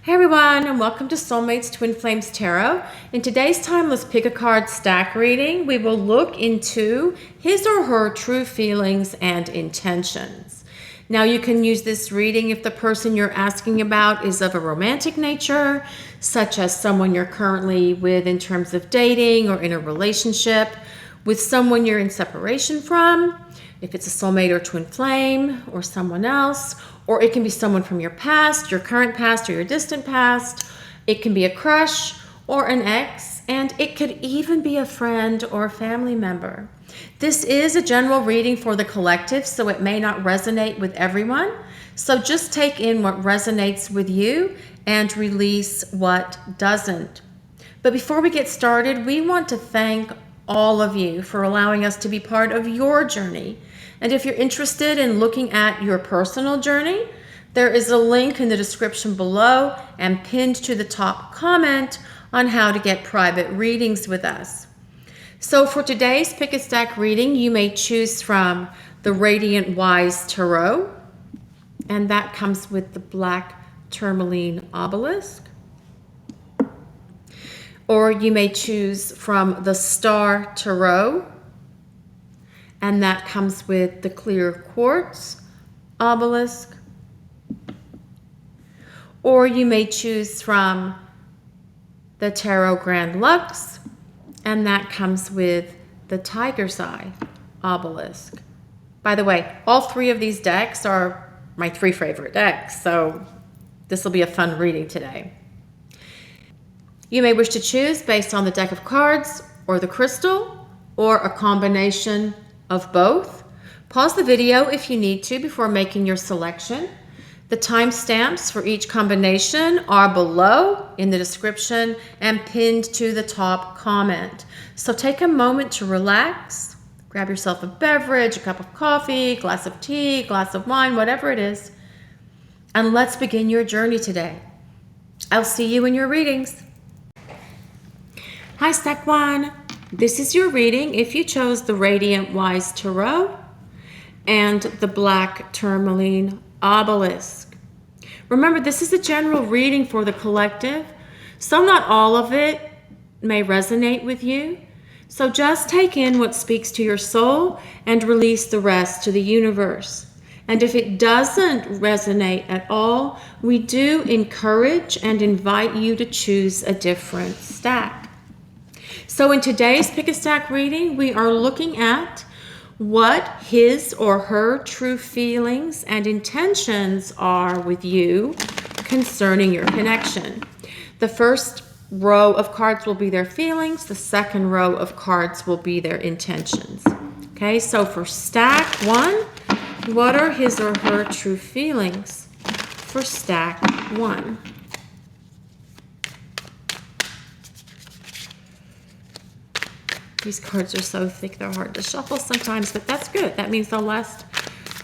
Hey everyone, and welcome to Soulmates Twin Flames Tarot. In today's timeless pick a card stack reading, we will look into his or her true feelings and intentions. Now you can use this reading if the person you're asking about is of a romantic nature, such as someone you're currently with in terms of dating or in a relationship, with someone you're in separation from, if it's a soulmate or twin flame or someone else, or it can be someone from your past, your current past, or your distant past. It can be a crush or an ex, and it could even be a friend or family member. This is a general reading for the collective, so it may not resonate with everyone. So just take in what resonates with you and release what doesn't. But before we get started, we want to thank all of you for allowing us to be part of your journey. And if you're interested in looking at your personal journey, there is a link in the description below and pinned to the top comment on how to get private readings with us. So for today's pick a stack reading, you may choose from the Radiant Wise Tarot, and that comes with the black Tourmaline obelisk. Or you may choose from the Star Tarot, and that comes with the clear quartz obelisk. Or you may choose from the Tarot Grand Luxe, and that comes with the Tiger's Eye obelisk. By the way, all three of these decks are my three favorite decks, so this will be a fun reading today. You may wish to choose based on the deck of cards or the crystal or a combination of both. Pause the video if you need to before making your selection. The timestamps for each combination are below in the description and pinned to the top comment. So take a moment to relax, grab yourself a beverage, a cup of coffee, glass of tea, glass of wine, whatever it is, and let's begin your journey today. I'll see you in your readings. Hi, Stack One. This is your reading if you chose the Radiant Wise Tarot and the black Tourmaline obelisk. Remember, this is a general reading for the collective, so not all of it may resonate with you. So just take in what speaks to your soul and release the rest to the universe. And if it doesn't resonate at all, we do encourage and invite you to choose a different stack. So in today's pick a stack reading, we are looking at what his or her true feelings and intentions are with you concerning your connection. The first row of cards will be their feelings. The second row of cards will be their intentions. Okay, so for stack one, what are his or her true feelings for stack one? These cards are so thick, they're hard to shuffle sometimes, but that's good. That means they'll last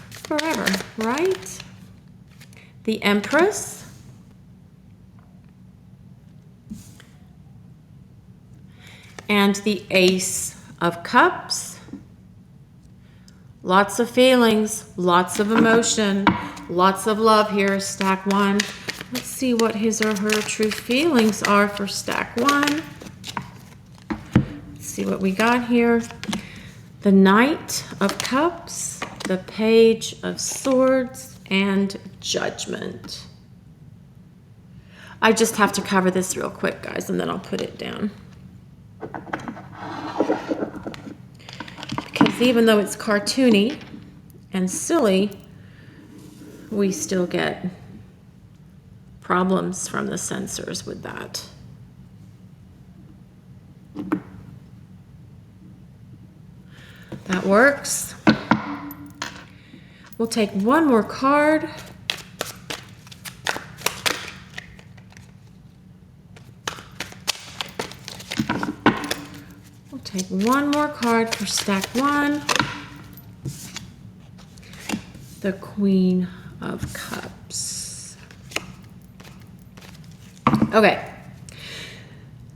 forever, right? The Empress. And the Ace of Cups. Lots of feelings, lots of emotion, lots of love here, stack one. Let's see what his or her true feelings are for stack one. See what we got here. The Knight of Cups, the Page of Swords, and Judgment. I just have to cover this real quick, guys, and then I'll put it down. Because even though it's cartoony and silly, we still get problems from the censors with that. That works. We'll take one more card. We'll take one more card for stack one. The Queen of Cups. Okay.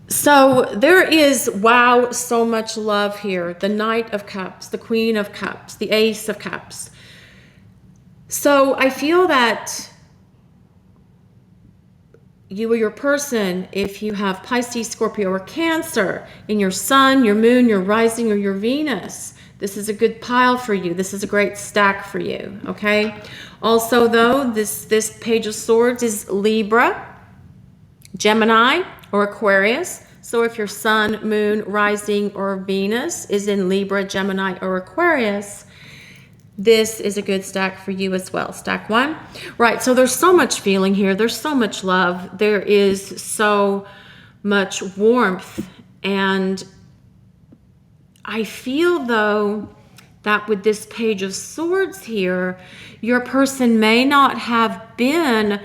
So there is, wow, so much love here. The Knight of Cups, the Queen of Cups, the Ace of Cups. So I feel that you or your person, if you have Pisces, Scorpio, or Cancer in your sun, your moon, your rising, or your Venus, this is a good pile for you. This is a great stack for you, okay? Also, though, this Page of Swords is Libra, Gemini, or Aquarius. So if your sun, moon, rising, or Venus is in Libra, Gemini, or Aquarius, this is a good stack for you as well. Stack 1. Right, so there's so much feeling here. There's so much love. There is so much warmth. And I feel, though, that with this Page of Swords here, your person may not have been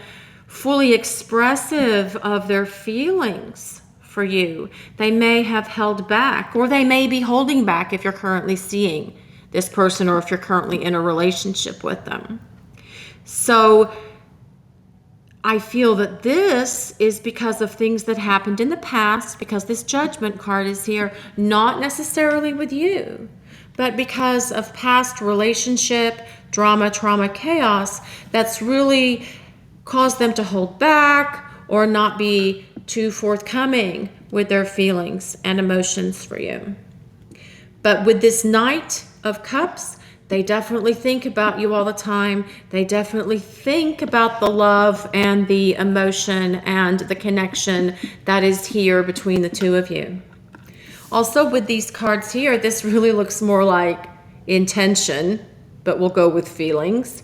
fully expressive of their feelings for you. They may have held back, or they may be holding back if you're currently seeing this person or if you're currently in a relationship with them. So I feel that this is because of things that happened in the past, because this Judgment card is here, not necessarily with you, but because of past relationship, drama, trauma, chaos, that's really caused them to hold back or not be too forthcoming with their feelings and emotions for you. But with this Knight of Cups, they definitely think about you all the time. They definitely think about the love and the emotion and the connection that is here between the two of you. Also, with these cards here, this really looks more like intention, but we'll go with feelings,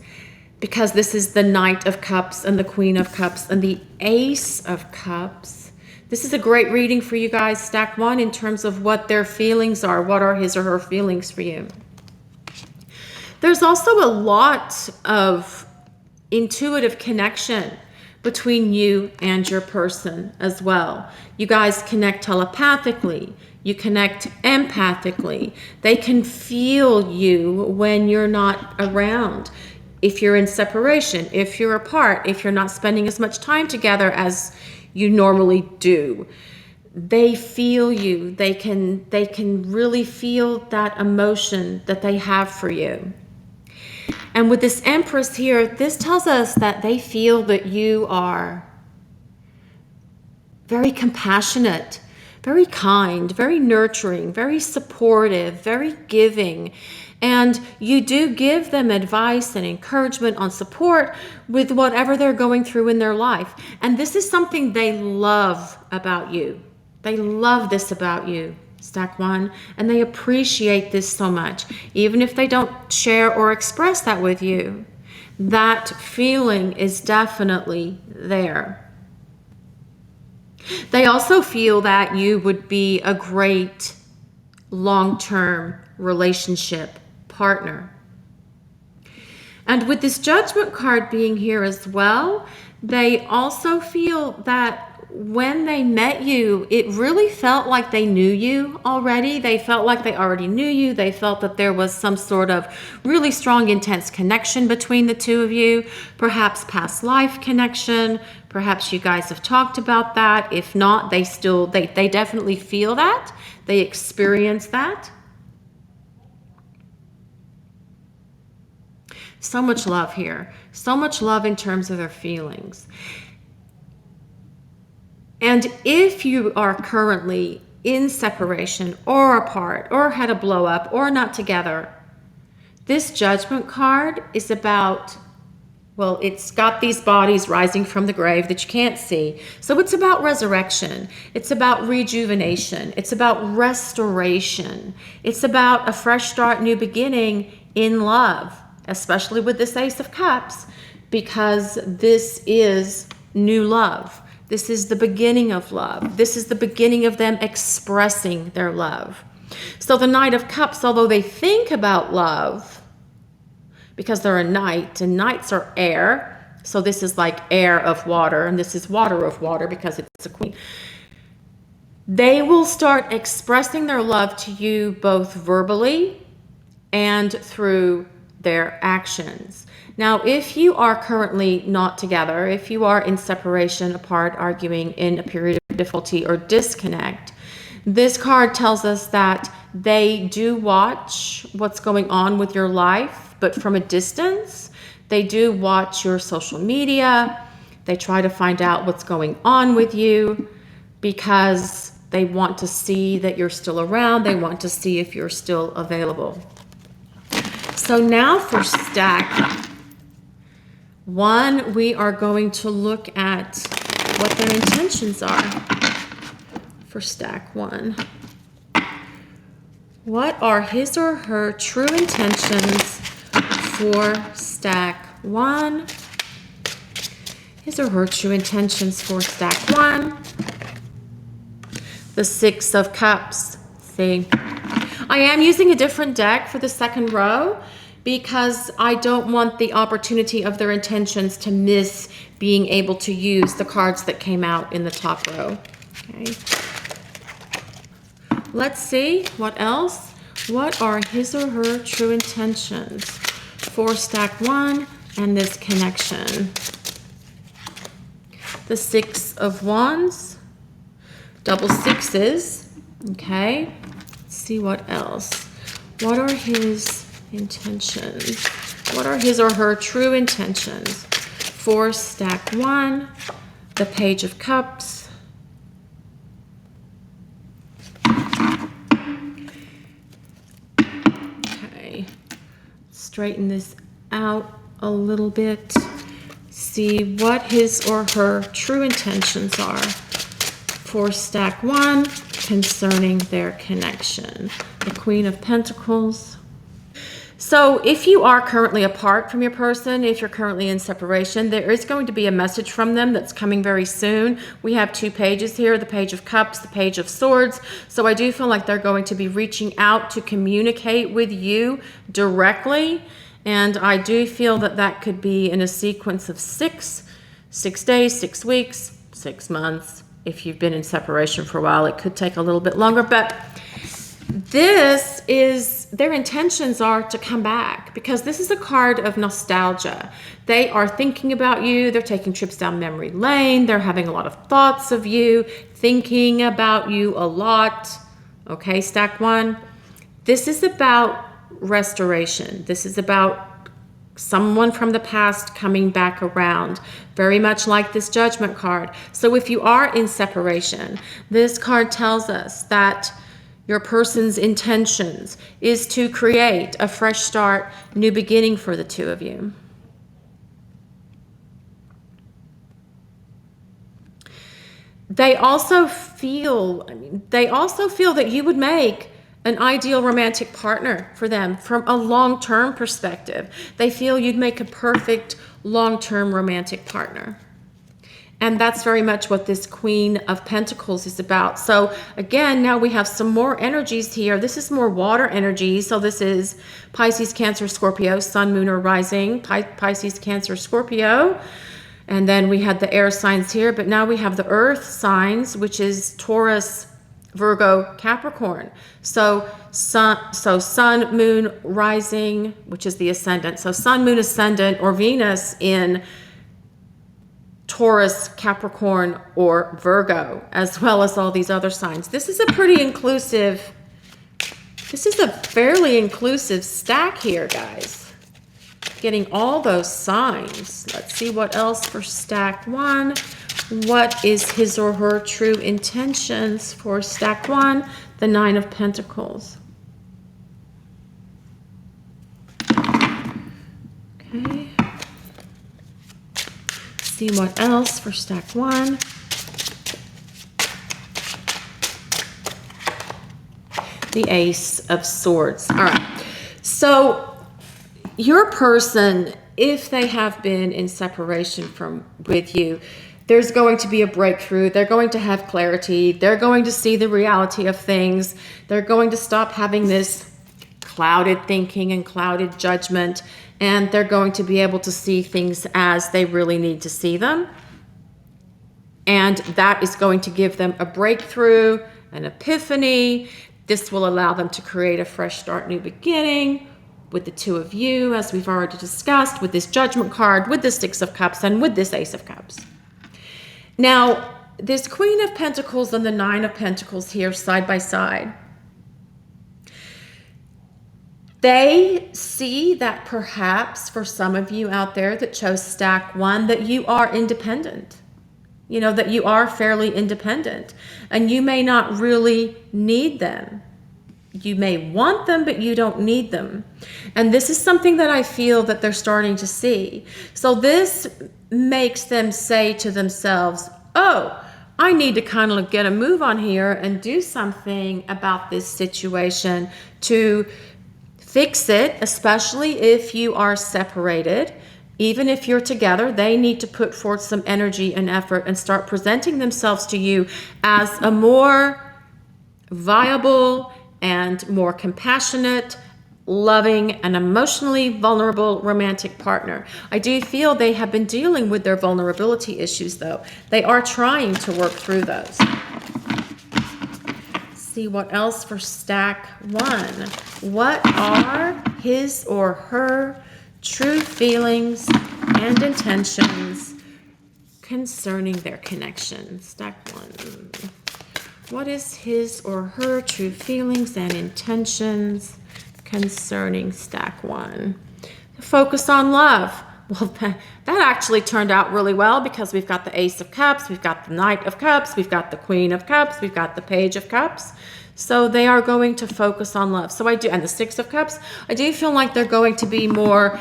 because this is the Knight of Cups and the Queen of Cups and the Ace of Cups. This is a great reading for you guys, stack 1, in terms of what their feelings are. What are his or her feelings for you? There's also a lot of intuitive connection between you and your person as well. You guys connect telepathically. You connect empathically. They can feel you when you're not around. If you're in separation, if you're apart, if you're not spending as much time together as you normally do, they feel you. They can really feel that emotion that they have for you. And with this Empress here, this tells us that they feel that you are very compassionate, very kind, very nurturing, very supportive, very giving. And you do give them advice and encouragement on support with whatever they're going through in their life. And this is something they love about you. They love this about you, stack 1, and they appreciate this so much. Even if they don't share or express that with you, that feeling is definitely there. They also feel that you would be a great long-term relationship partner. And with this Judgment card being here as well, they also feel that when they met you, it really felt like they knew you already. They felt like they already knew you. They felt that there was some sort of really strong, intense connection between the two of you, perhaps past life connection. Perhaps you guys have talked about that. If not, they definitely feel that. They experience that. So much love here. So much love in terms of their feelings. And if you are currently in separation or apart or had a blow up or not together, this Judgment card is about, well, it's got these bodies rising from the grave that you can't see. So it's about resurrection. It's about rejuvenation. It's about restoration. It's about a fresh start, new beginning in love, especially with this Ace of Cups, because this is new love. This is the beginning of love. This is the beginning of them expressing their love. So the Knight of Cups, although they think about love, because they're a knight, and knights are air, so this is like air of water, and this is water of water because it's a queen. They will start expressing their love to you both verbally and through their actions. Now, if you are currently not together, if you are in separation, apart, arguing, in a period of difficulty or disconnect, this card tells us that they do watch what's going on with your life, but from a distance. They do watch your social media. They try to find out what's going on with you because they want to see that you're still around. They want to see if you're still available. So now for stack 1, we are going to look at what their intentions are for stack 1. What are his or her true intentions for stack 1? His or her true intentions for stack 1. The 6 of Cups. See, I am using a different deck for the second row because I don't want the opportunity of their intentions to miss being able to use the cards that came out in the top row. Okay. Let's see what else. What are his or her true intentions for stack 1 and this connection? The 6 of Wands, double sixes. Okay. Let's see what else. What are his intentions? What are his or her true intentions for stack 1? The Page of Cups. Okay. Straighten this out a little bit. See what his or her true intentions are for stack 1 concerning their connection. The Queen of Pentacles. So if you are currently apart from your person, if you're currently in separation, there is going to be a message from them that's coming very soon. We have 2 pages here, the Page of Cups, the Page of Swords. So I do feel like they're going to be reaching out to communicate with you directly. And I do feel that that could be in a sequence of 6 days, 6 weeks, 6 months. If you've been in separation for a while, it could take a little bit longer, but this is, their intentions are to come back because this is a card of nostalgia. They are thinking about you. They're taking trips down memory lane. They're having a lot of thoughts of you, thinking about you a lot. Okay, stack 1. This is about restoration. This is about someone from the past coming back around, very much like this Judgment card. So if you are in separation, this card tells us that your person's intentions is to create a fresh start, new beginning for the two of you. They also feel, that you would make an ideal romantic partner for them from a long-term perspective. They feel you'd make a perfect long-term romantic partner. And that's very much what this Queen of Pentacles is about. So again, now we have some more energies here. This is more water energy. So this is Pisces, Cancer, Scorpio, Sun, Moon, or Rising. Pisces, Cancer, Scorpio. And then we had the air signs here, but now we have the earth signs, which is Taurus, Virgo, Capricorn. So Sun, Moon, Rising, which is the ascendant. So Sun, Moon, Ascendant, or Venus in Taurus, Capricorn, or Virgo, as well as all these other signs. This is a pretty inclusive, this is a fairly inclusive stack here, guys. Getting all those signs. Let's see what else for stack 1. What is his or her true intentions for stack 1? The 9 of Pentacles. Okay. See what else for stack 1. The Ace of Swords. All right. So your person, if they have been in separation with you, there's going to be a breakthrough. They're going to have clarity. They're going to see the reality of things. They're going to stop having this clouded thinking and clouded judgment, and they're going to be able to see things as they really need to see them. And that is going to give them a breakthrough, an epiphany. This will allow them to create a fresh start, new beginning with the two of you, as we've already discussed, with this Judgment card, with the 6 of Cups, and with this Ace of Cups. Now, this Queen of Pentacles and the 9 of Pentacles here side by side. They see that perhaps for some of you out there that chose stack 1, that you are independent. You know, that you are fairly independent and you may not really need them. You may want them, but you don't need them. And this is something that I feel that they're starting to see. So this makes them say to themselves, oh, I need to kind of get a move on here and do something about this situation to fix it, especially if you are separated. Even if you're together, they need to put forth some energy and effort and start presenting themselves to you as a more viable and more compassionate, loving, and emotionally vulnerable romantic partner. I do feel they have been dealing with their vulnerability issues, though. They are trying to work through those. See what else for stack 1. What are his or her true feelings and intentions concerning their connection? Stack 1. What is his or her true feelings and intentions concerning stack 1? Focus on love. Well, that actually turned out really well because we've got the Ace of Cups, we've got the Knight of Cups, we've got the Queen of Cups, we've got the Page of Cups. So they are going to focus on love. So I do, and the Six of Cups, I do feel like they're going to be more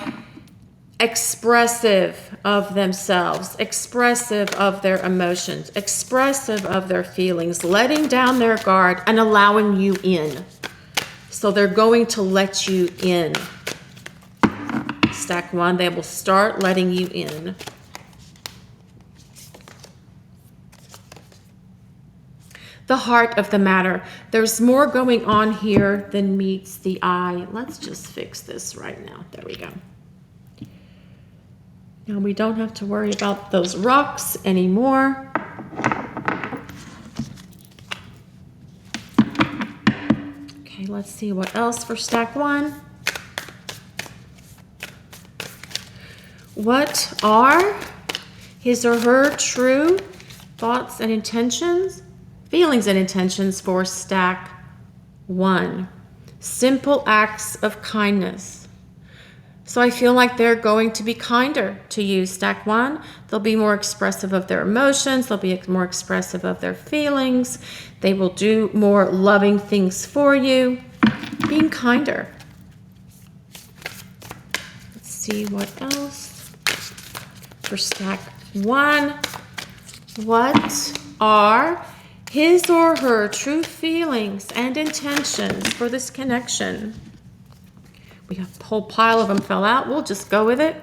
expressive of themselves, expressive of their emotions, expressive of their feelings, letting down their guard and allowing you in. So they're going to let you in. Stack 1, they will start letting you in. The heart of the matter. There's more going on here than meets the eye. Let's just fix this right now. There we go. Now we don't have to worry about those rocks anymore. Okay, let's see what else for stack 1. What are his or her true thoughts and intentions, feelings and intentions for stack 1? Simple acts of kindness. So I feel like they're going to be kinder to you, stack 1. They'll be more expressive of their emotions. They'll be more expressive of their feelings. They will do more loving things for you, being kinder. Let's see what else. For stack 1, what are his or her true feelings and intentions for this connection? We have a whole pile of them fell out. We'll just go with it.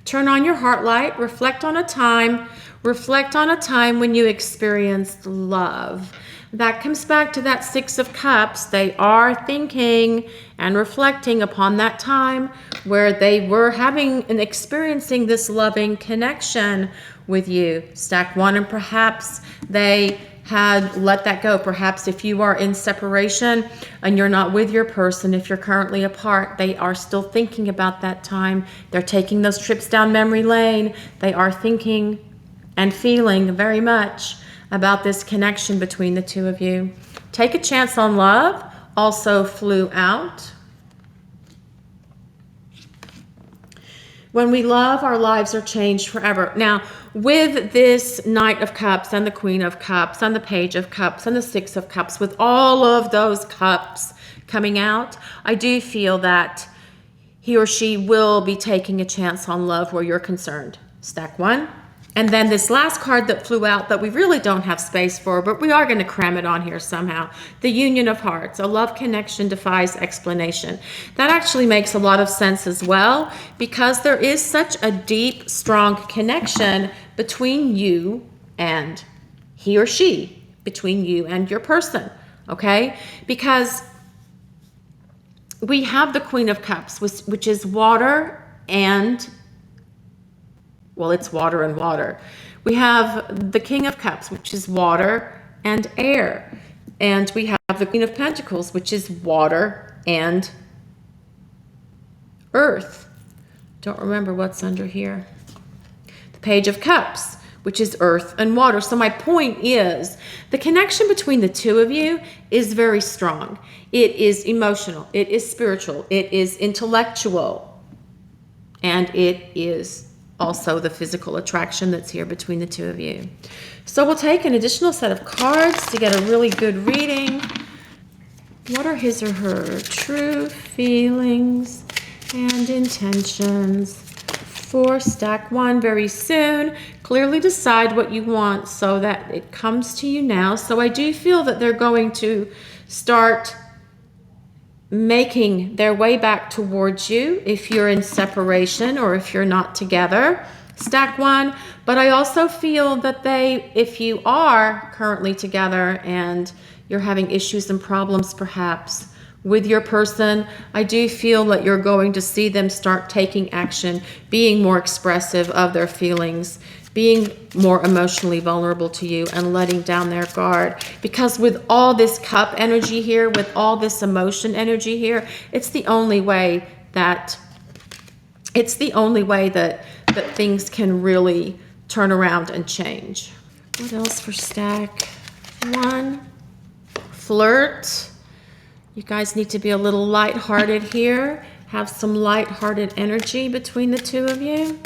Turn on your heart light. Reflect on a time. Reflect on a time when you experienced love. That comes back to that Six of Cups. They are thinking and reflecting upon that time where they were having and experiencing this loving connection with you, stack 1, and perhaps they had let that go. Perhaps if you are in separation and you're not with your person, if you're currently apart, they are still thinking about that time. They're taking those trips down memory lane. They are thinking and feeling very much about this connection between the two of you. Take a chance on love also flew out. When we love, our lives are changed forever. Now, with this Knight of Cups and the Queen of Cups and the Page of Cups and the Six of Cups, with all of those cups coming out, I do feel that he or she will be taking a chance on love where you're concerned. Stack 1. And then this last card that flew out that we really don't have space for, but we are going to cram it on here somehow. The Union of Hearts. A love connection defies explanation. That actually makes a lot of sense as well, because there is such a deep, strong connection between you and he or she, between you and your person, okay? Because we have the Queen of Cups, which is water and, well, it's water and water. We have the King of Cups, which is water and air. And we have the Queen of Pentacles, which is water and earth. Don't remember what's under here. The Page of Cups, which is earth and water. So my point is, the connection between the two of you is very strong. It is emotional, it is spiritual, it is intellectual, and it is also the physical attraction that's here between the two of you. So we'll take an additional set of cards to get a really good reading. What are his or her true feelings and intentions for stack 1 very soon? Clearly decide what you want so that it comes to you now. So I do feel that they're going to start making their way back towards you if you're in separation or if you're not together, stack 1. But I also feel that if you are currently together and you're having issues and problems perhaps with your person, I do feel that you're going to see them start taking action, being more expressive of their feelings, being more emotionally vulnerable to you, and letting down their guard. Because with all this cup energy here, with all this emotion energy here, it's the only way that things can really turn around and change. What else for stack 1? Flirt. You guys need to be a little lighthearted here. Have some lighthearted energy between the two of you.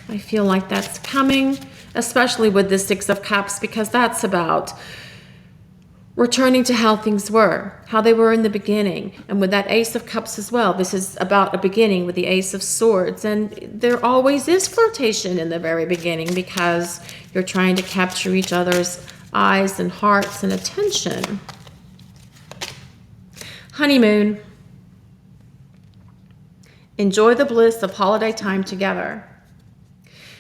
I feel like that's coming, especially with the 6 of Cups, because that's about returning to how things were, how they were in the beginning. And with that Ace of Cups as well, this is about a beginning with the Ace of Swords. And there always is flirtation in the very beginning because you're trying to capture each other's eyes and hearts and attention. Honeymoon. Enjoy the bliss of holiday time together.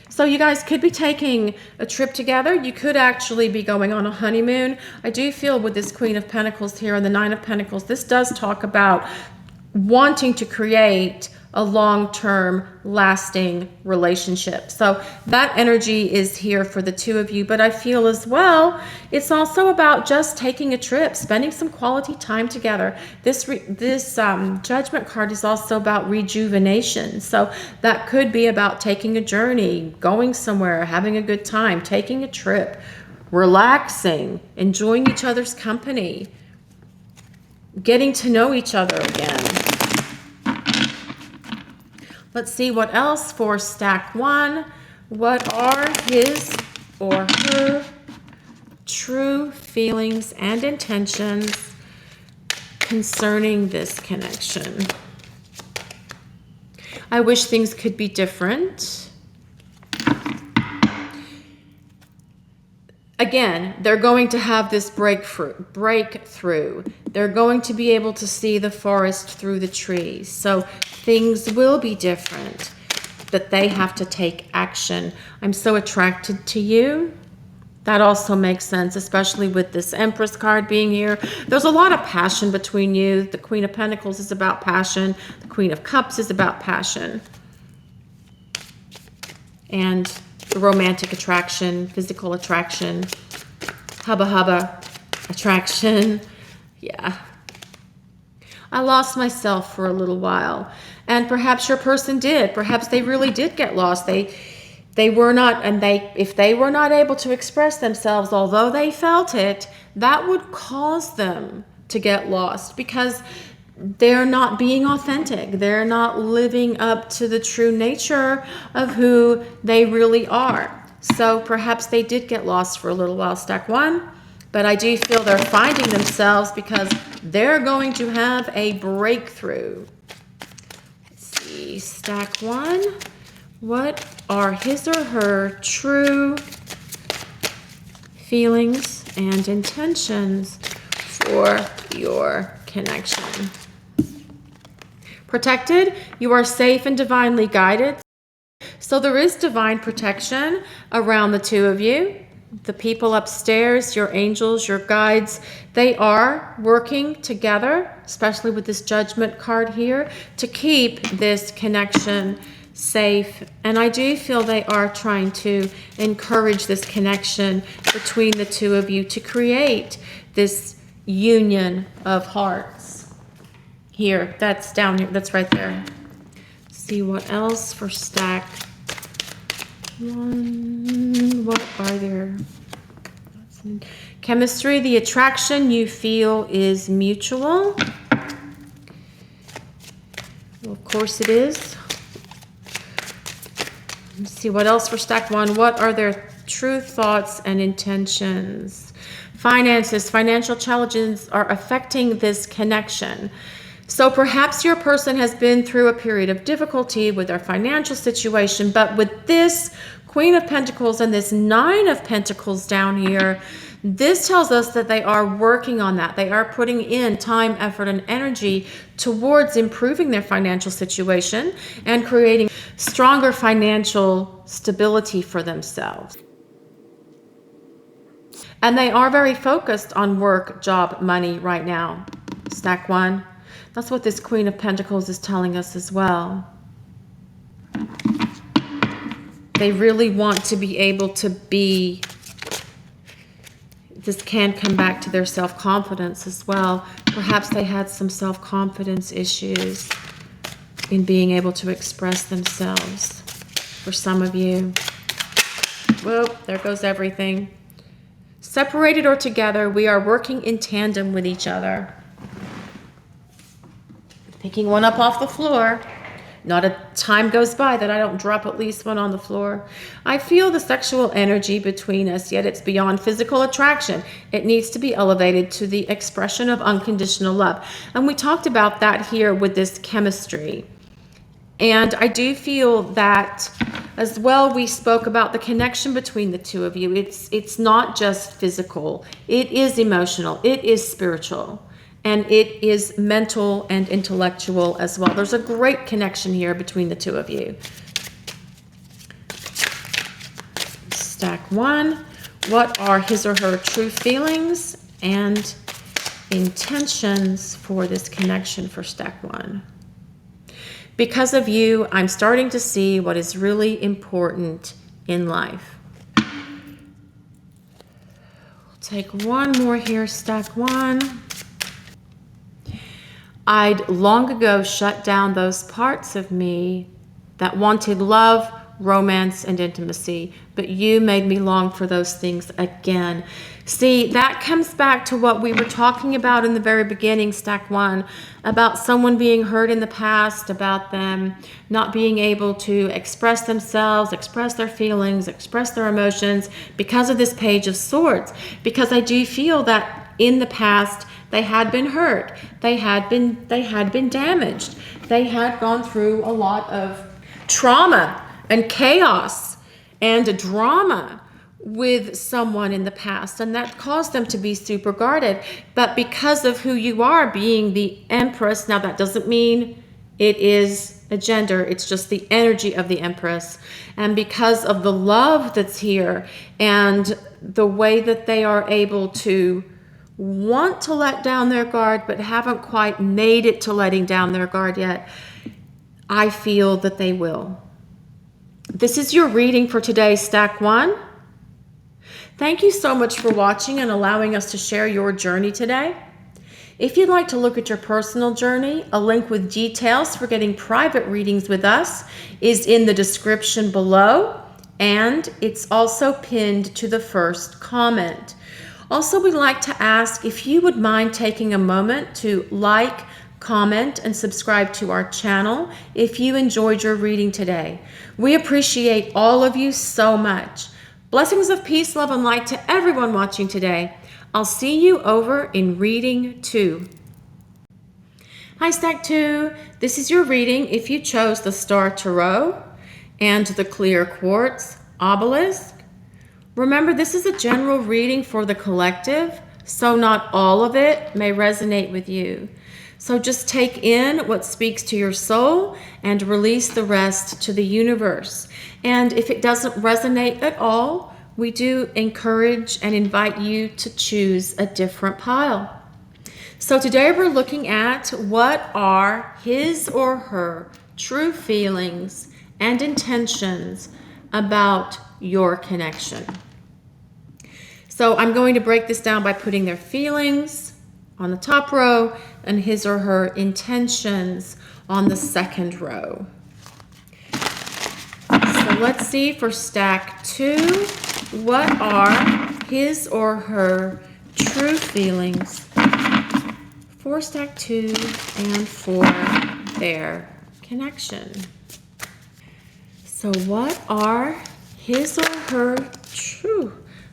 So you guys could be taking a trip together. You could actually be going on a honeymoon. I do feel with this Queen of Pentacles here and the 9 of Pentacles, this does talk about wanting to create a long-term lasting relationship. So that energy is here for the two of you. But I feel as well, it's also about just taking a trip, spending some quality time together. This Judgment card is also about rejuvenation. So that could be about taking a journey, going somewhere, having a good time, taking a trip, relaxing, enjoying each other's company, getting to know each other again. Let's see what else for stack 1. What are his or her true feelings and intentions concerning this connection? I wish things could be different. Again, they're going to have this breakthrough. They're going to be able to see the forest through the trees. So things will be different, but they have to take action. I'm so attracted to you. That also makes sense, especially with this Empress card being here. There's a lot of passion between you. The Queen of Pentacles is about passion. The Queen of Cups is about passion. And the romantic attraction, physical attraction, hubba attraction. Yeah. I lost myself for a little while. And perhaps your person did. Perhaps they really did get lost. They were not, and if they were not able to express themselves, although they felt it, that would cause them to get lost because they're not being authentic. They're not living up to the true nature of who they really are. So perhaps they did get lost for a little while, stack 1. But I do feel they're finding themselves because they're going to have a breakthrough. Let's see, stack 1. What are his or her true feelings and intentions for your connection? Protected, you are safe and divinely guided. So there is divine protection around the two of you. The people upstairs, your angels, your guides, they are working together, especially with this Judgment card here, to keep this connection safe. And I do feel they are trying to encourage this connection between the two of you to create this union of hearts. Here, that's down here, that's right there. See what else for stack 1, what are their chemistry? The attraction you feel is mutual. Well, of course it is. Let's see what else for stack 1. What are their true thoughts and intentions? Finances, financial challenges are affecting this connection. So perhaps your person has been through a period of difficulty with their financial situation, but with this Queen of Pentacles and this 9 of Pentacles down here, this tells us that they are working on that. They are putting in time, effort, and energy towards improving their financial situation and creating stronger financial stability for themselves. And they are very focused on work, job, money right now. Stack 1. That's what this Queen of Pentacles is telling us as well. They really want to be able to be... This can come back to their self-confidence as well. Perhaps they had some self-confidence issues in being able to express themselves for some of you. Whoa, there goes everything. Separated or together, we are working in tandem with each other. Picking one up off the floor. Not a time goes by that I don't drop at least one on the floor. I feel the sexual energy between us, yet it's beyond physical attraction. It needs to be elevated to the expression of unconditional love. And we talked about that here with this chemistry. And I do feel that as well, we spoke about the connection between the two of you. It's not just physical. It is emotional. It is spiritual. And it is mental and intellectual as well. There's a great connection here between the two of you. Stack 1. What are his or her true feelings and intentions for this connection for stack 1? Because of you, I'm starting to see what is really important in life. We'll take one more here, stack 1. I'd long ago shut down those parts of me that wanted love, romance, and intimacy, but you made me long for those things again. See, that comes back to what we were talking about in the very beginning, stack 1, about someone being hurt in the past, about them not being able to express themselves, express their feelings, express their emotions because of this Page of Swords. Because I do feel that in the past, they had been hurt. They had been damaged. They had gone through a lot of trauma and chaos and drama with someone in the past, and that caused them to be super guarded. But because of who you are, being the Empress, now that doesn't mean it is a gender, it's just the energy of the Empress. And because of the love that's here and the way that they are able to want to let down their guard but haven't quite made it to letting down their guard yet, I feel that they will. This is your reading for today, stack 1. Thank you so much for watching and allowing us to share your journey today. If you'd like to look at your personal journey, a link with details for getting private readings with us is in the description below, and it's also pinned to the first comment. Also, we'd like to ask if you would mind taking a moment to like, comment, and subscribe to our channel if you enjoyed your reading today. We appreciate all of you so much. Blessings of peace, love, and light to everyone watching today. I'll see you over in reading 2. Hi, stack 2. This is your reading if you chose the Star Tarot and the Clear Quartz Obelisk. Remember, this is a general reading for the collective, so not all of it may resonate with you. So just take in what speaks to your soul and release the rest to the universe. And if it doesn't resonate at all, we do encourage and invite you to choose a different pile. So today we're looking at what are his or her true feelings and intentions about your connection. So I'm going to break this down by putting their feelings on the top row and his or her intentions on the second row. So let's see for stack 2, what are his or her true feelings for stack 2 and for their connection? So what are his or her true?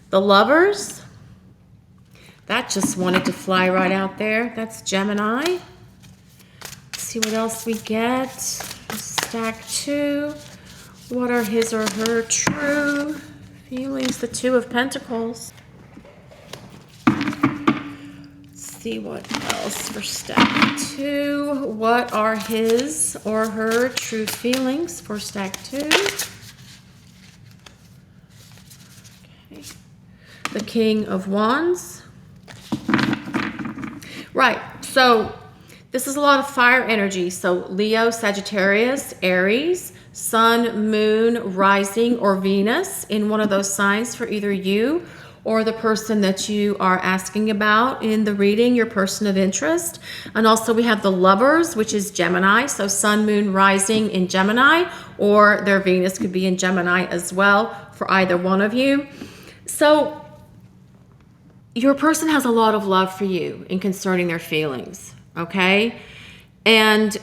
The Lovers, that just wanted to fly right out there. That's Gemini. Let's see what else we get. Stack 2. What are his or her true feelings? The Two of Pentacles. Let's see what else for stack 2. What are his or her true feelings for stack 2? Okay. The King of Wands. Right, so this is a lot of fire energy. So Leo, Sagittarius, Aries, Sun, Moon, Rising, or Venus in one of those signs for either you or the person that you are asking about in the reading, your person of interest. And also we have the Lovers, which is Gemini. So Sun, Moon, Rising in Gemini, or their Venus could be in Gemini as well for either one of you. So your person has a lot of love for you in concerning their feelings, okay? And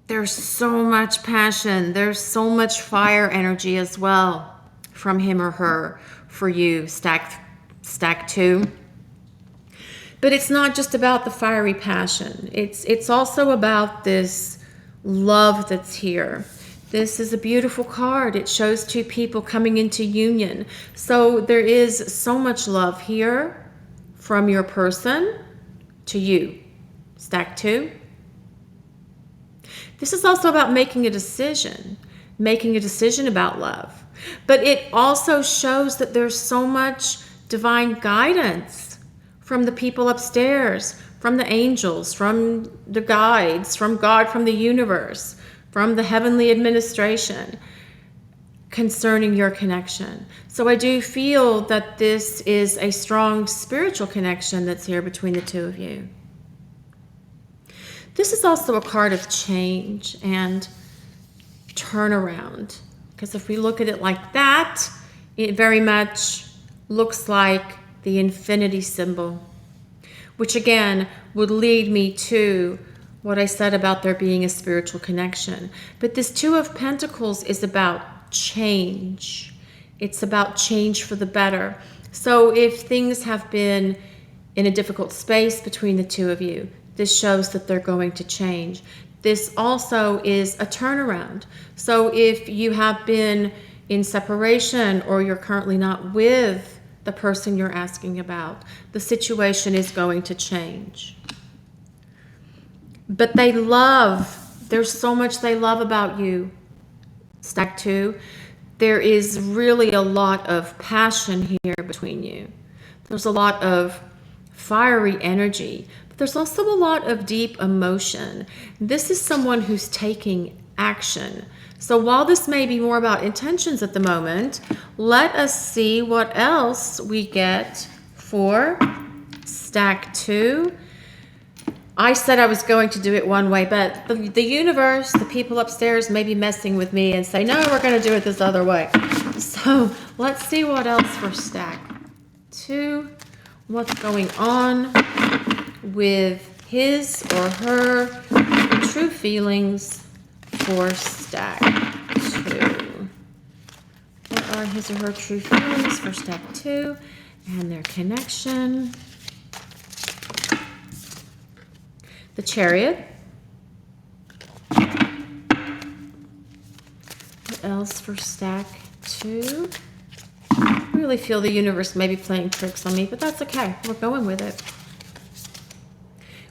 there's so much passion. There's so much fire energy as well from him or her for you, stack 2. But it's not just about the fiery passion. It's also about this love that's here. This is a beautiful card. It shows two people coming into union. So there is so much love here from your person to you. Stack 2. This is also about making a decision about love. But it also shows that there's so much divine guidance from the people upstairs, from the angels, from the guides, from God, from the universe, from the heavenly administration concerning your connection. So I do feel that this is a strong spiritual connection that's here between the two of you. This is also a card of change and turnaround, because if we look at it like that, it very much looks like the infinity symbol, which again would lead me to what I said about there being a spiritual connection. But this Two of Pentacles is about change. It's about change for the better. So if things have been in a difficult space between the two of you, this shows that they're going to change. This also is a turnaround. So if you have been in separation or you're currently not with the person you're asking about, the situation is going to change. But there's so much they love about you, stack 2. There is really a lot of passion here between you. There's a lot of fiery energy, but there's also a lot of deep emotion. This is someone who's taking action. So while this may be more about intentions at the moment, let us see what else we get for stack 2. I said I was going to do it one way, but the universe, the people upstairs may be messing with me and say, no, we're going to do it this other way. So let's see what else for stack 2. What's going on with his or her true feelings for stack 2. What are his or her true feelings for stack 2 and their connection? The Chariot. What else for stack 2? I really feel the universe may be playing tricks on me, but that's okay. We're going with it.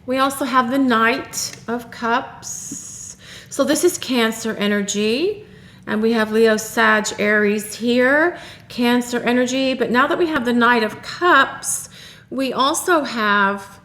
We also have the Knight of Cups. So this is Cancer energy. And we have Leo, Sag, Aries here. Cancer energy. But now that we have the Knight of Cups, we also have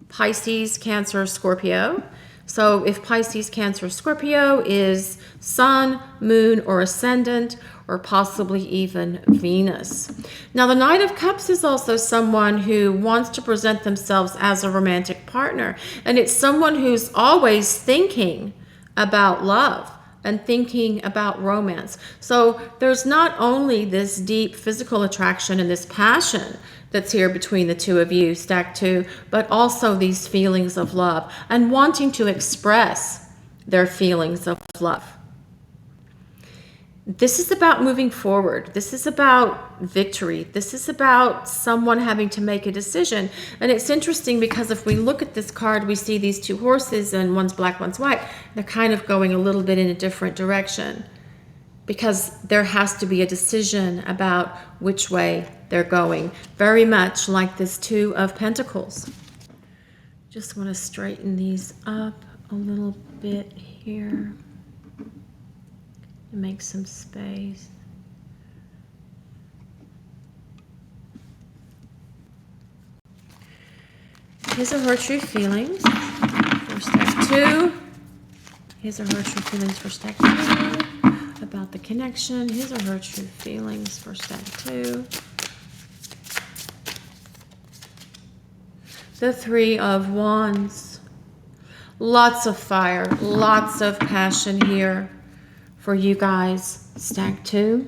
Pisces, Cancer, Scorpio. So if Pisces, Cancer, Scorpio is Sun, Moon, or Ascendant, or possibly even Venus. Now, the Knight of Cups is also someone who wants to present themselves as a romantic partner. And it's someone who's always thinking about love, and thinking about romance. So there's not only this deep physical attraction and this passion that's here between the two of you, stack 2, but also these feelings of love and wanting to express their feelings of love. This is about moving forward. This is about victory. This is about someone having to make a decision. And it's interesting because if we look at this card, we see these two horses and one's black, one's white. They're kind of going a little bit in a different direction because there has to be a decision about which way they're going. Very much like this 2 of Pentacles. Just want to straighten these up a little bit here. Make some space. His or her true feelings for stack 2. His or her true feelings for stack 2. About the connection. His or her true feelings for stack 2. The 3 of Wands. Lots of fire, lots of passion here for you guys, stack 2.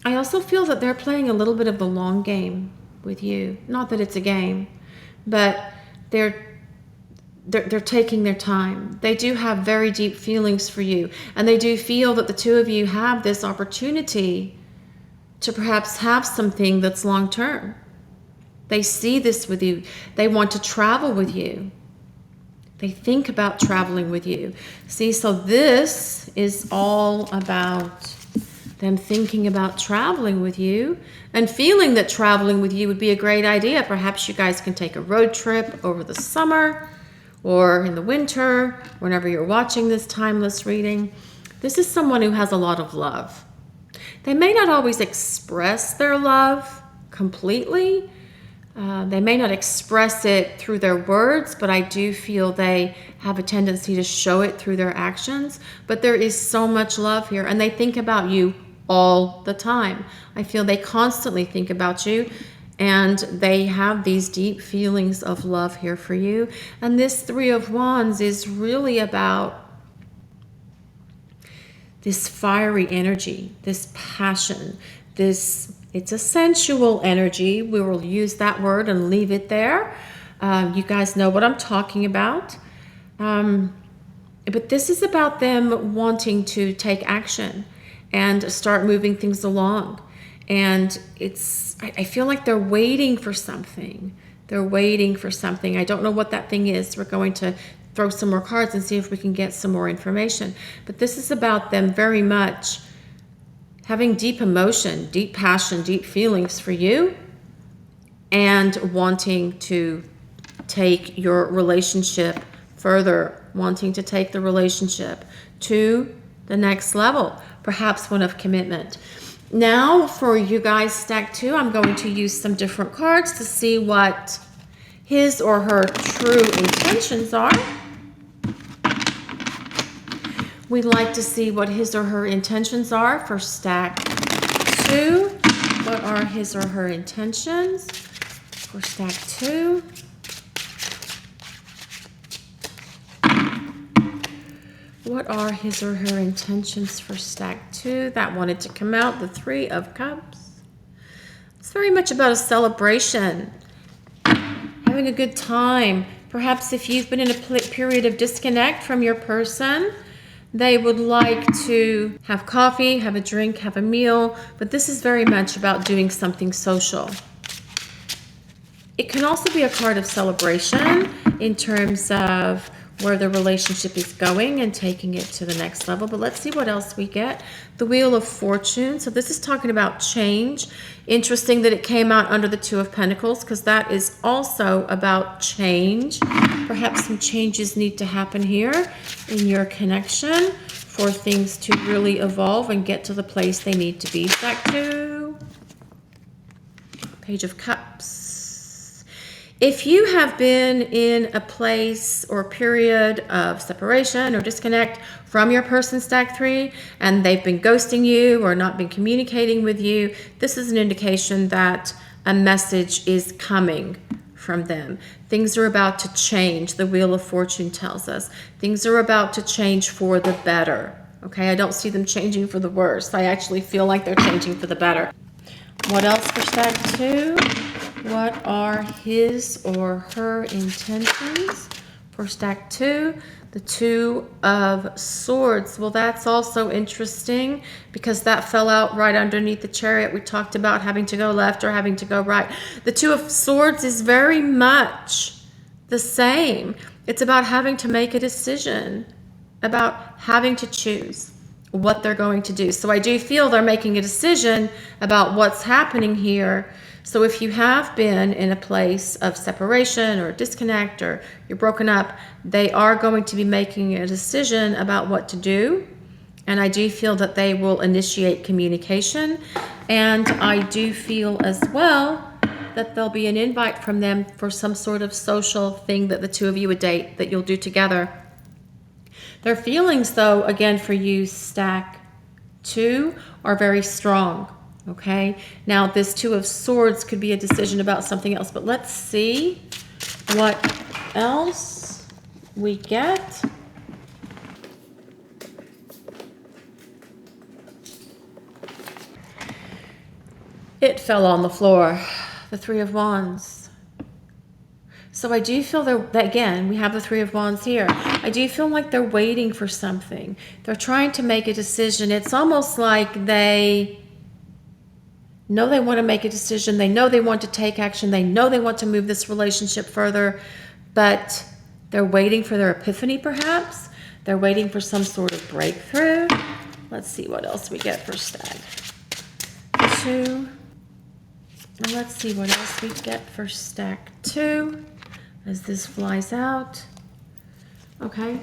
I also feel that they're playing a little bit of the long game with you. Not that it's a game, but they're taking their time. They do have very deep feelings for you, and they do feel that the two of you have this opportunity to perhaps have something that's long term. They see this with you. They want to travel with you. They think about traveling with you. See, so this is all about them thinking about traveling with you and feeling that traveling with you would be a great idea. Perhaps you guys can take a road trip over the summer or in the winter, whenever you're watching this timeless reading. This is someone who has a lot of love. They may not always express their love completely. They may not express it through their words, but I do feel they have a tendency to show it through their actions. But there is so much love here, and they think about you all the time. I feel they constantly think about you, and they have these deep feelings of love here for you. And this 3 of Wands is really about this fiery energy, this passion, it's a sensual energy. We will use that word and leave it there. You guys know what I'm talking about. But this is about them wanting to take action and start moving things along. And I feel like they're waiting for something. They're waiting for something. I don't know what that thing is. We're going to throw some more cards and see if we can get some more information. But this is about them very much having deep emotion, deep passion, deep feelings for you, and wanting to take your relationship further, wanting to take the relationship to the next level, perhaps one of commitment. Now for you guys, stack 2, I'm going to use some different cards to see what his or her true intentions are. We'd like to see what his or her intentions are for stack 2. What are his or her intentions for stack 2? What are his or her intentions for stack 2? That wanted to come out, the 3 of Cups. It's very much about a celebration, having a good time. Perhaps if you've been in a period of disconnect from your person, they would like to have coffee, have a drink, have a meal, but this is very much about doing something social. It can also be a card of celebration in terms of where the relationship is going and taking it to the next level. But let's see what else we get. The Wheel of Fortune. So this is talking about change. Interesting that it came out under the 2 of Pentacles, because that is also about change. Perhaps some changes need to happen here in your connection for things to really evolve and get to the place they need to be. Back to Page of Cups. If you have been in a place or period of separation or disconnect from your person, stack 3, and they've been ghosting you or not been communicating with you, this is an indication that a message is coming from them. Things are about to change. The Wheel of Fortune tells us things are about to change for the better. Okay, I don't see them changing for the worse. I actually feel like they're changing for the better. What else for stack 2? What are his or her intentions for stack 2? The Two of Swords. Well, that's also interesting because that fell out right underneath the Chariot. We talked about having to go left or having to go right. The Two of Swords is very much the same. It's about having to make a decision, about having to choose what they're going to do. So I do feel they're making a decision about what's happening here. So if you have been in a place of separation or disconnect or you're broken up, they are going to be making a decision about what to do. And I do feel that they will initiate communication. And I do feel as well that there'll be an invite from them for some sort of social thing that the two of you would date, that you'll do together. Their feelings, though, again, for you, stack 2, are very strong. Okay, now this Two of Swords could be a decision about something else, but let's see what else we get. It fell on the floor, the Three of Wands. So I do feel that, again, we have the Three of Wands here. I do feel like they're waiting for something. They're trying to make a decision. It's almost like they know they want to make a decision. They know they want to take action. They know they want to move this relationship further, but they're waiting for their epiphany, perhaps. They're waiting for some sort of breakthrough. Let's see what else we get for stack 2. And let's see what else we get for stack 2 as this flies out. Okay.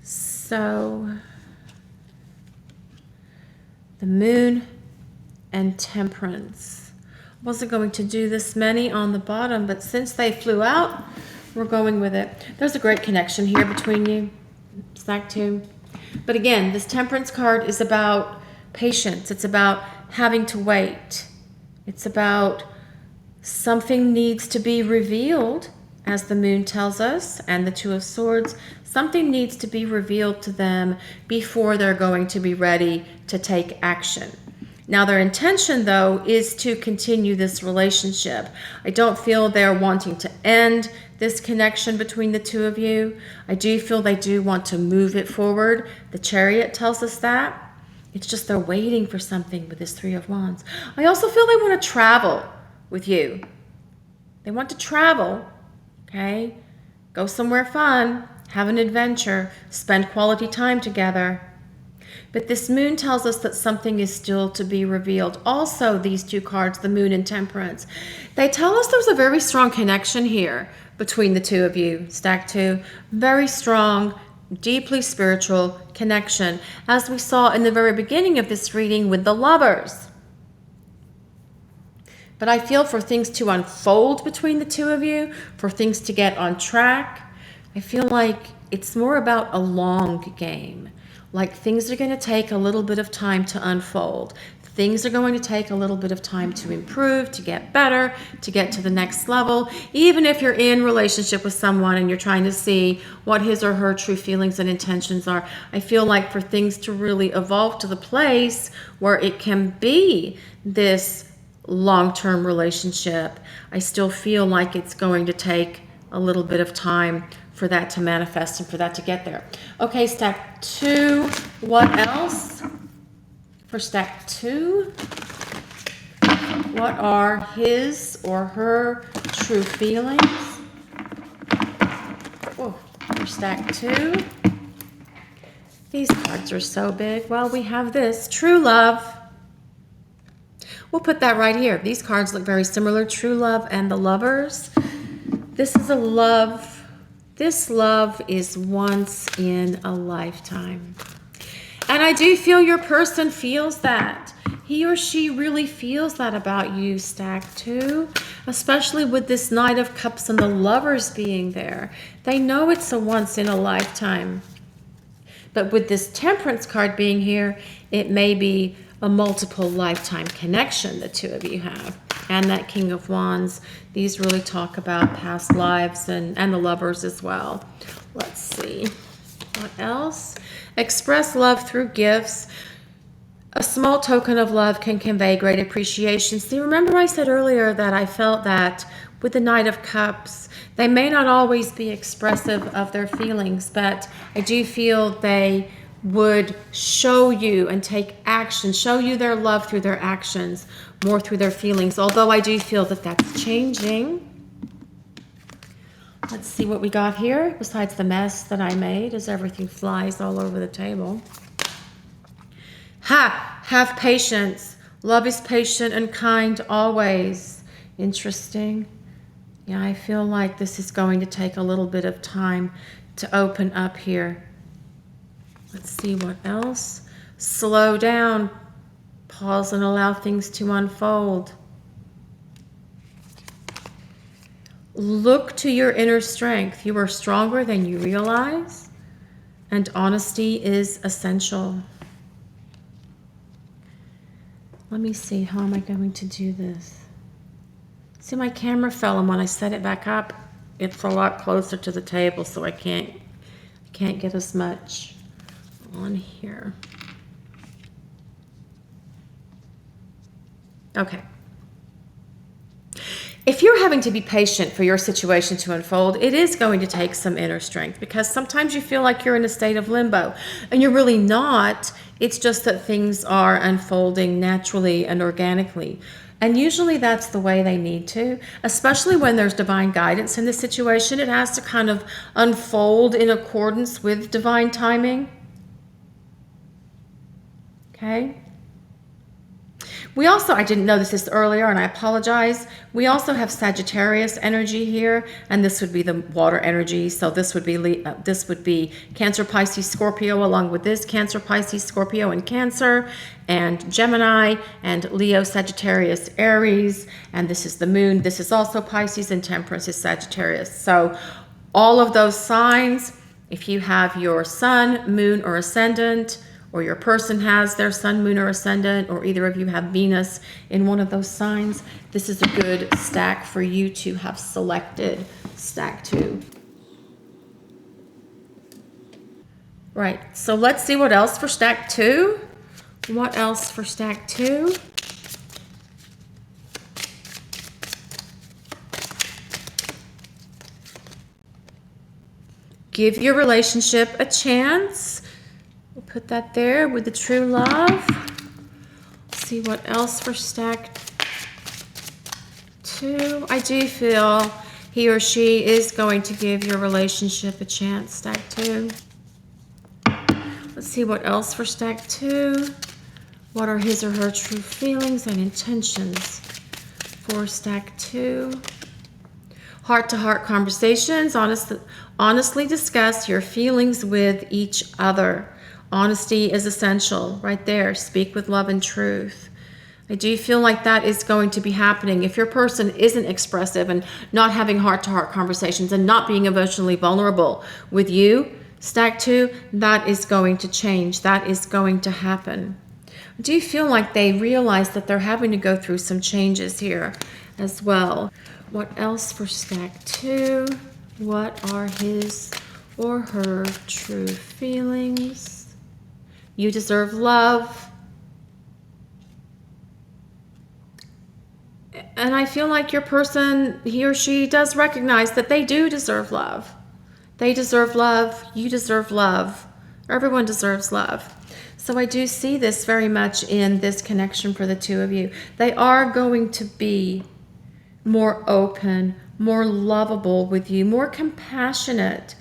So the Moon and Temperance. Wasn't going to do this many on the bottom, but since they flew out, we're going with it. There's a great connection here between you, stack 2. But again, this Temperance card is about patience. It's about having to wait. It's about something needs to be revealed, as the Moon tells us, and the Two of Swords. Something needs to be revealed to them before they're going to be ready to take action. Now, their intention, though, is to continue this relationship. I don't feel they're wanting to end this connection between the two of you. I do feel they do want to move it forward. The Chariot tells us that. It's just they're waiting for something with this Three of Wands. I also feel they want to travel with you. They want to travel, okay? Go somewhere fun. Have an adventure, spend quality time together. But this Moon tells us that something is still to be revealed. Also, these two cards, the Moon and Temperance, they tell us there's a very strong connection here between the two of you, stack 2. Very strong, deeply spiritual connection, as we saw in the very beginning of this reading with the Lovers. But I feel for things to unfold between the two of you, for things to get on track, I feel like it's more about a long game. Like things are going to take a little bit of time to unfold. Things are going to take a little bit of time to improve, to get better, to get to the next level. Even if you're in relationship with someone and you're trying to see what his or her true feelings and intentions are, I feel like for things to really evolve to the place where it can be this long-term relationship, I still feel like it's going to take a little bit of time for that to manifest and for that to get there. Okay, stack 2. What else? For stack 2, what are his or her true feelings? Oh, for stack 2. These cards are so big. Well, we have this, true love. We'll put that right here. These cards look very similar, true love and the Lovers. This is a love. This love is once in a lifetime. And I do feel your person feels that. He or she really feels that about you, stack 2, especially with this Knight of Cups and the Lovers being there. They know it's a once in a lifetime. But with this Temperance card being here, it may be a multiple lifetime connection the two of you have. and that King of Wands. These really talk about past lives and the Lovers as well. Let's see. What else? Express love through gifts. A small token of love can convey great appreciation. See, remember I said earlier that I felt that with the Knight of Cups, they may not always be expressive of their feelings, but I do feel they would show you and take action, show you their love through their actions, more through their feelings, although I do feel that that's changing. Let's see what we got here, besides the mess that I made as everything flies all over the table. Have patience. Love is patient and kind always. Interesting. Yeah, I feel like this is going to take a little bit of time to open up here. Let's see what else. Slow down. Pause and allow things to unfold. Look to your inner strength. You are stronger than you realize, and honesty is essential. Let me see, how am I going to do this? See, my camera fell, and when I set it back up, it's a lot closer to the table, so I can't get as much on here. Okay. If you're having to be patient for your situation to unfold, it is going to take some inner strength, because sometimes you feel like you're in a state of limbo and you're really not. It's just that things are unfolding naturally and organically. And usually that's the way they need to, especially when there's divine guidance in the situation. It has to kind of unfold in accordance with divine timing. Okay? We also, I didn't notice this earlier, and I apologize. We also have Sagittarius energy here, and this would be the water energy. So this would be Cancer, Pisces, Scorpio, along with this Cancer, Pisces, Scorpio, and Cancer, and Gemini, and Leo, Sagittarius, Aries, and this is the Moon. This is also Pisces, and Temperance is Sagittarius. So all of those signs, if you have your Sun, Moon, or Ascendant, or your person has their Sun, Moon, or Ascendant, or either of you have Venus in one of those signs, this is a good stack for you to have selected, stack 2. Right, so let's see what else for stack 2. What else for stack 2? Give your relationship a chance. We'll put that there with the true love. Let's see what else for stack 2. I do feel he or she is going to give your relationship a chance, stack 2. Let's see what else for stack 2. What are his or her true feelings and intentions for stack 2? Heart-to-heart conversations. Honestly discuss your feelings with each other. Honesty is essential right there. Speak with love and truth. I do feel like that is going to be happening. If your person isn't expressive and not having heart-to-heart conversations and not being emotionally vulnerable with you, stack 2, that is going to change. That is going to happen. I do feel like they realize that they're having to go through some changes here as well. What else for stack 2? What are his or her true feelings? You deserve love. And I feel like your person, he or she, does recognize that they do deserve love. They deserve love. You deserve love. Everyone deserves love. So I do see this very much in this connection for the two of you. They are going to be more open, more lovable with you, more compassionate.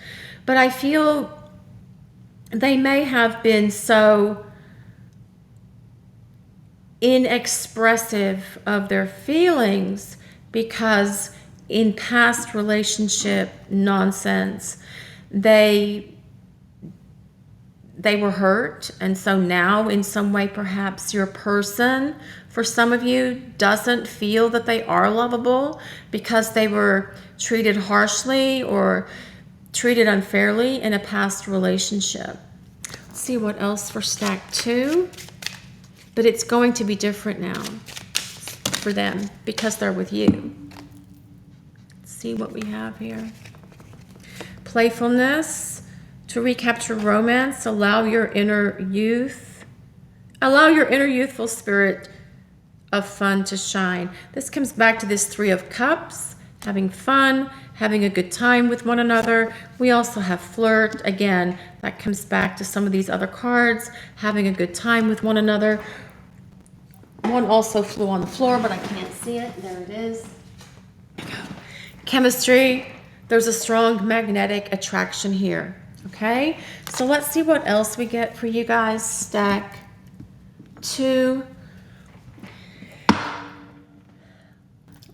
But I feel they may have been so inexpressive of their feelings because in past relationship nonsense, they were hurt. And so now in some way, perhaps your person, for some of you, doesn't feel that they are lovable because they were treated harshly or treated unfairly in a past relationship. Let's see what else for stack 2. But it's going to be different now. for them because they're with you. Let's see what we have here. Playfulness, to recapture romance, allow your inner youthful spirit of fun to shine. This comes back to this Three of Cups, having fun, having a good time with one another. We also have flirt. Again, that comes back to some of these other cards, having a good time with one another. One also flew on the floor, but I can't see it. There it is. There we go. Chemistry. There's a strong magnetic attraction here. Okay, so let's see what else we get for you guys. Stack 2.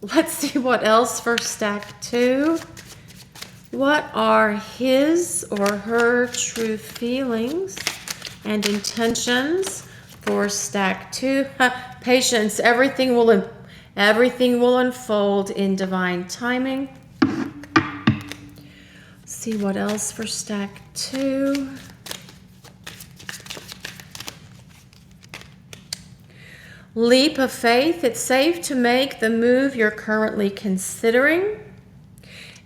Let's see what else for stack 2. What are his or her true feelings and intentions for stack 2? Patience. Everything will unfold in divine timing. See what else for stack 2. Leap of faith. It's safe to make the move you're currently considering.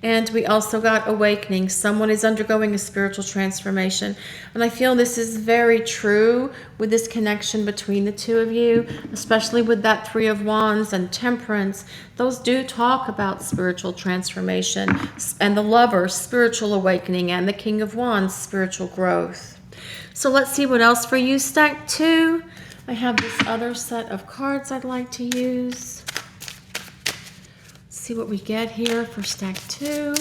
And we also got awakening. Someone is undergoing a spiritual transformation. And I feel this is very true with this connection between the two of you, especially with that Three of Wands and Temperance. Those do talk about spiritual transformation, and the Lover, spiritual awakening, and the King of Wands, spiritual growth. So let's see what else for you, stack 2. I have this other set of cards I'd like to use. See what we get here for stack 2.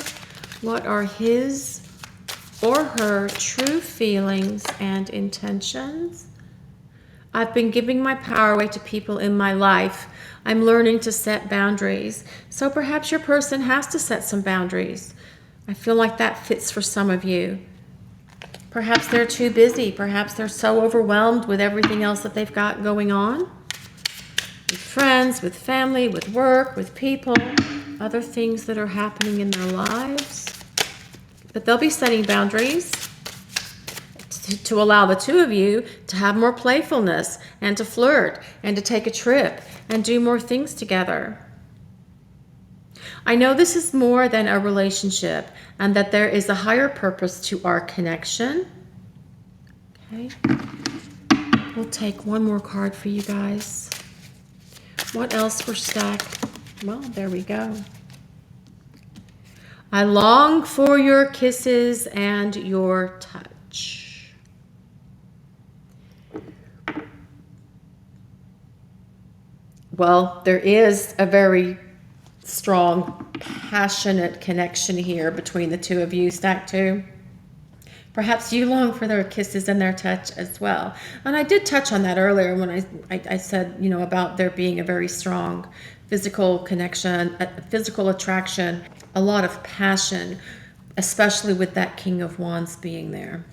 What are his or her true feelings and intentions? I've been giving my power away to people in my life. I'm learning to set boundaries. So perhaps your person has to set some boundaries. I feel like that fits for some of you. Perhaps they're too busy. Perhaps they're so overwhelmed with everything else that they've got going on. With friends, with family, with work, with people, other things that are happening in their lives. But they'll be setting boundaries to allow the two of you to have more playfulness and to flirt and to take a trip and do more things together. I know this is more than a relationship and that there is a higher purpose to our connection. Okay. We'll take one more card for you guys. What else for stack? Well, there we go. I long for your kisses and your touch. Well, there is a very strong, passionate connection here between the two of you, stack 2. Perhaps you long for their kisses and their touch as well. And I did touch on that earlier when I said, you know, about there being a very strong physical connection, physical attraction, a lot of passion, especially with that King of Wands being there.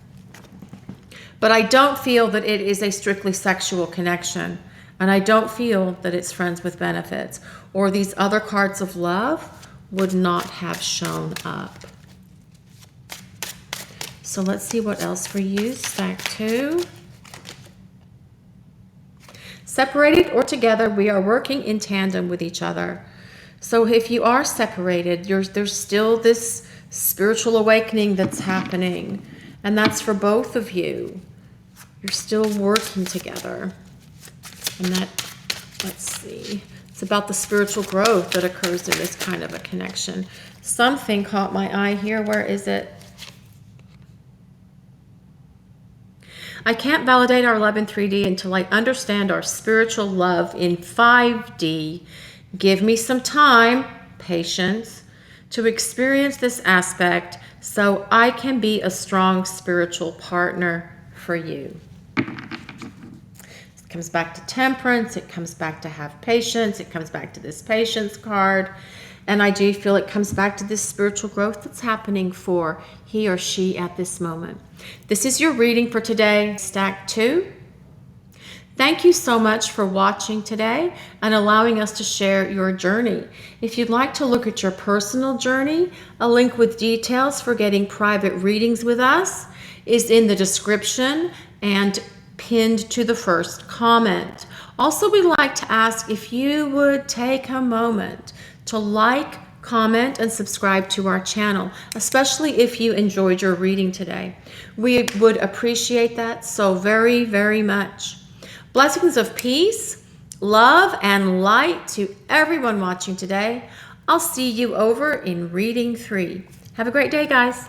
But I don't feel that it is a strictly sexual connection. And I don't feel that it's friends with benefits, or these other cards of love would not have shown up. So let's see what else for you, stack 2. Separated or together, we are working in tandem with each other. So if you are separated, there's still this spiritual awakening that's happening, and that's for both of you. You're still working together. And that, let's see, it's about the spiritual growth that occurs in this kind of a connection. Something caught my eye here. Where is it? I can't validate our love in 3D until I understand our spiritual love in 5D. Give me some time, patience, to experience this aspect so I can be a strong spiritual partner for you. Comes back to Temperance, it comes back to have patience, it comes back to this patience card, and I do feel it comes back to this spiritual growth that's happening for he or she at this moment. This is your reading for today, stack 2. Thank you so much for watching today and allowing us to share your journey. If you'd like to look at your personal journey, a link with details for getting private readings with us is in the description and pinned to the first comment. Also, we'd like to ask if you would take a moment to like, comment, and subscribe to our channel, especially if you enjoyed your reading today. We would appreciate that so very, very much. Blessings of peace, love, and light to everyone watching today. I'll see you over in reading 3. Have a great day, guys.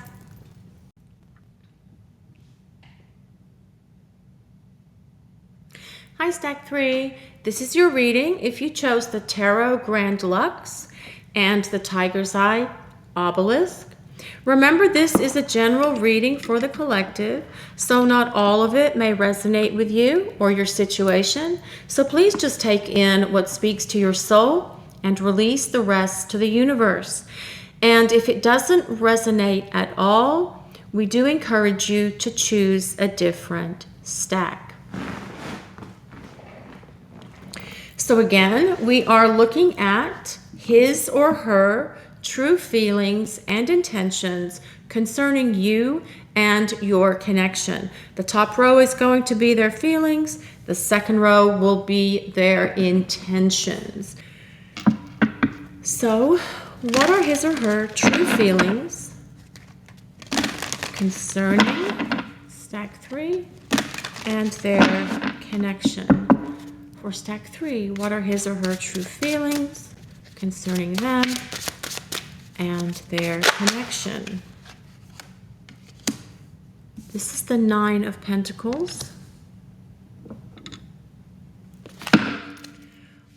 Hi, Stack 3. This is your reading if you chose the Tarot Grand Luxe and the Tiger's Eye Obelisk. Remember, this is a general reading for the collective, so not all of it may resonate with you or your situation. So please just take in what speaks to your soul and release the rest to the universe. And if it doesn't resonate at all, we do encourage you to choose a different stack. So again, we are looking at his or her true feelings and intentions concerning you and your connection. The top row is going to be their feelings. The second row will be their intentions. So, what are his or her true feelings concerning Stack 3 and their connection? For Stack 3, what are his or her true feelings concerning them and their connection? This is the 9 of Pentacles. Let's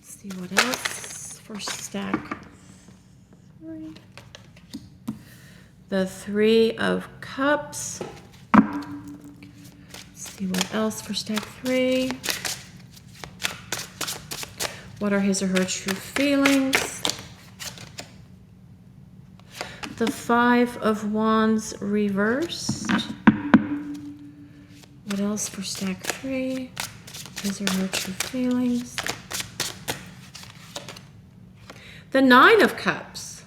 see what else for Stack 3. The 3 of Cups. Let's see what else for Stack 3. What are his or her true feelings? The 5 of Wands reversed. What else for Stack 3? His or her true feelings. The 9 of Cups.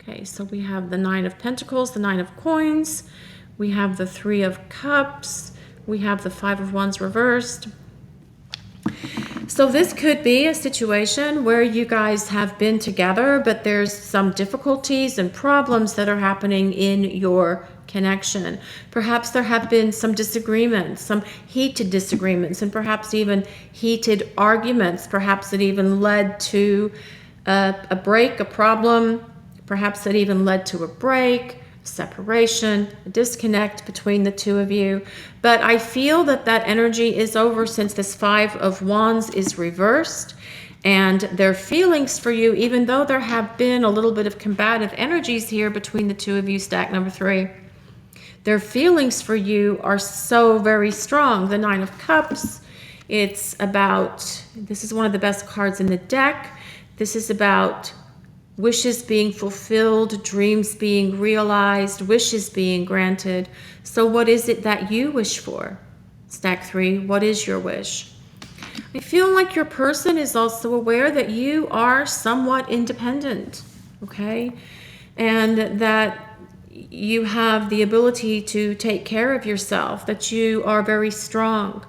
Okay, so we have the 9 of Pentacles, the 9 of Coins. We have the 3 of Cups. We have the 5 of Wands reversed. So this could be a situation where you guys have been together, but there's some difficulties and problems that are happening in your connection. Perhaps there have been some disagreements, some heated disagreements, and perhaps even heated arguments. Perhaps it even led to a break, a problem. Perhaps it even led to a break, separation, a disconnect between the two of you. But I feel that that energy is over since this 5 of Wands is reversed, and their feelings for you, even though there have been a little bit of combative energies here between the two of you, Stack number 3, their feelings for you are so very strong. The 9 of Cups, it's about, this is one of the best cards in the deck. This is about wishes being fulfilled, dreams being realized, wishes being granted. So what is it that you wish for? Stack 3, what is your wish? I feel like your person is also aware that you are somewhat independent, okay? And that you have the ability to take care of yourself, that you are very strong.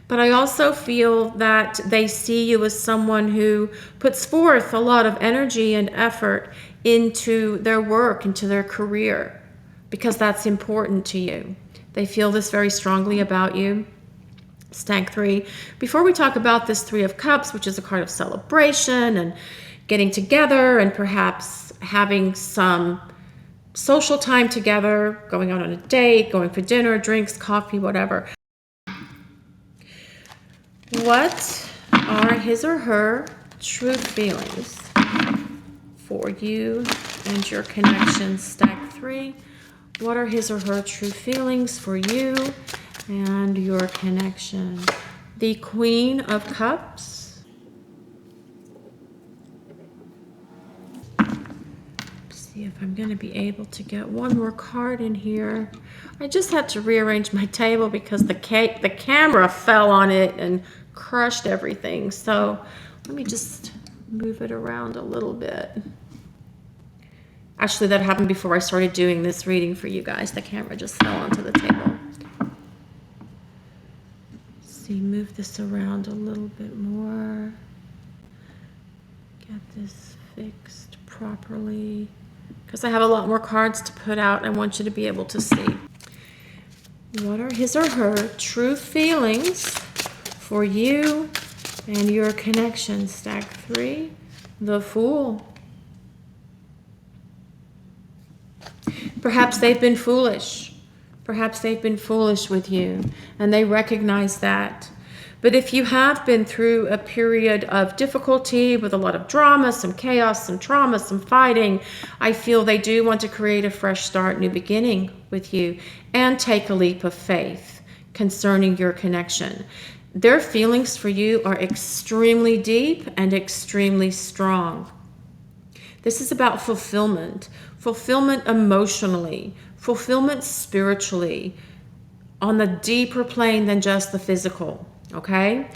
But I also feel that they see you as someone who puts forth a lot of energy and effort into their work, into their career, because that's important to you. They feel this very strongly about you. Stack 3. Before we talk about this 3 of Cups, which is a card of celebration and getting together and perhaps having some social time together, going out on a date, going for dinner, drinks, coffee, whatever. What are his or her true feelings for you and your connection, Stack 3? What are his or her true feelings for you and your connection? The Queen of Cups. See if I'm going to be able to get one more card in here. I just had to rearrange my table because the camera fell on it and crushed everything. So let me just move it around a little bit. Actually, that happened before I started doing this reading for you guys. The camera just fell onto the table. Let's see, move this around a little bit more. Get this fixed properly. Because I have a lot more cards to put out. I want you to be able to see. What are his or her true feelings for you and your connection? Stack 3, the Fool. Perhaps they've been foolish. Perhaps they've been foolish with you, and they recognize that. But if you have been through a period of difficulty with a lot of drama, some chaos, some trauma, some fighting, I feel they do want to create a fresh start, new beginning with you, and take a leap of faith concerning your connection. Their feelings for you are extremely deep and extremely strong. This is about fulfillment. Fulfillment emotionally, fulfillment spiritually, on the deeper plane than just the physical. Okay,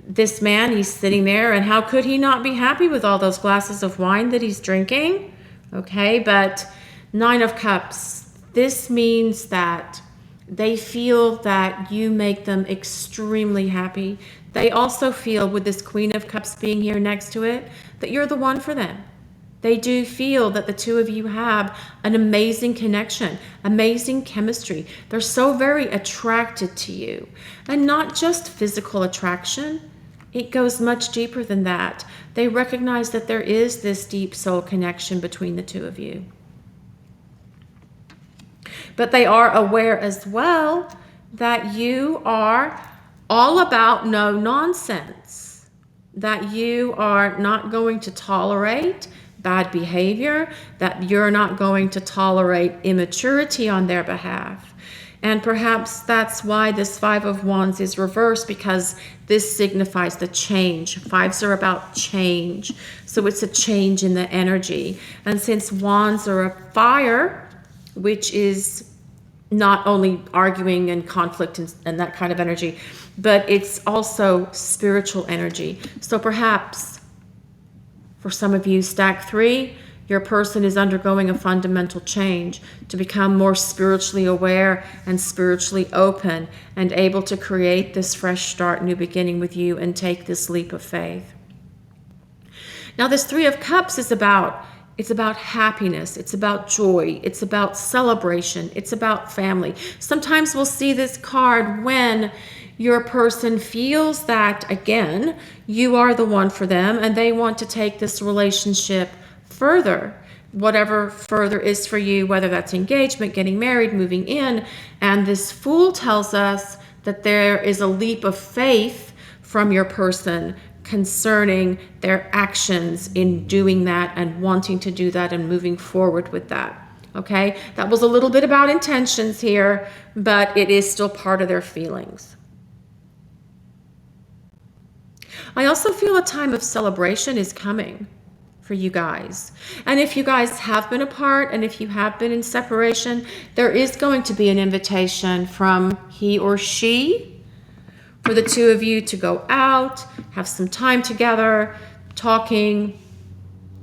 this man, he's sitting there, and how could he not be happy with all those glasses of wine that he's drinking? Okay, but 9 of Cups, this means that they feel that you make them extremely happy. They also feel, with this Queen of Cups being here next to it, that you're the one for them. They do feel that the two of you have an amazing connection, amazing chemistry. They're so very attracted to you. And not just physical attraction. It goes much deeper than that. They recognize that there is this deep soul connection between the two of you. But they are aware as well that you are all about no nonsense. That you are not going to tolerate bad behavior, that you're not going to tolerate immaturity on their behalf. And perhaps that's why this 5 of Wands is reversed, because this signifies the change. 5s are about change. So it's a change in the energy. And since Wands are a fire, which is not only arguing and conflict and that kind of energy, but it's also spiritual energy. So perhaps for some of you, stack 3, your person is undergoing a fundamental change to become more spiritually aware and spiritually open and able to create this fresh start, new beginning with you and take this leap of faith. Now, this 3 of Cups is about happiness. It's about joy. It's about celebration. It's about family. Sometimes we'll see this card when your person feels that, again, you are the one for them and they want to take this relationship further, whatever further is for you, whether that's engagement, getting married, moving in. And this Fool tells us that there is a leap of faith from your person concerning their actions in doing that and wanting to do that and moving forward with that. Okay, that was a little bit about intentions here, but it is still part of their feelings. I also feel a time of celebration is coming for you guys. And if you guys have been apart and if you have been in separation, there is going to be an invitation from he or she for the two of you to go out, have some time together, talking,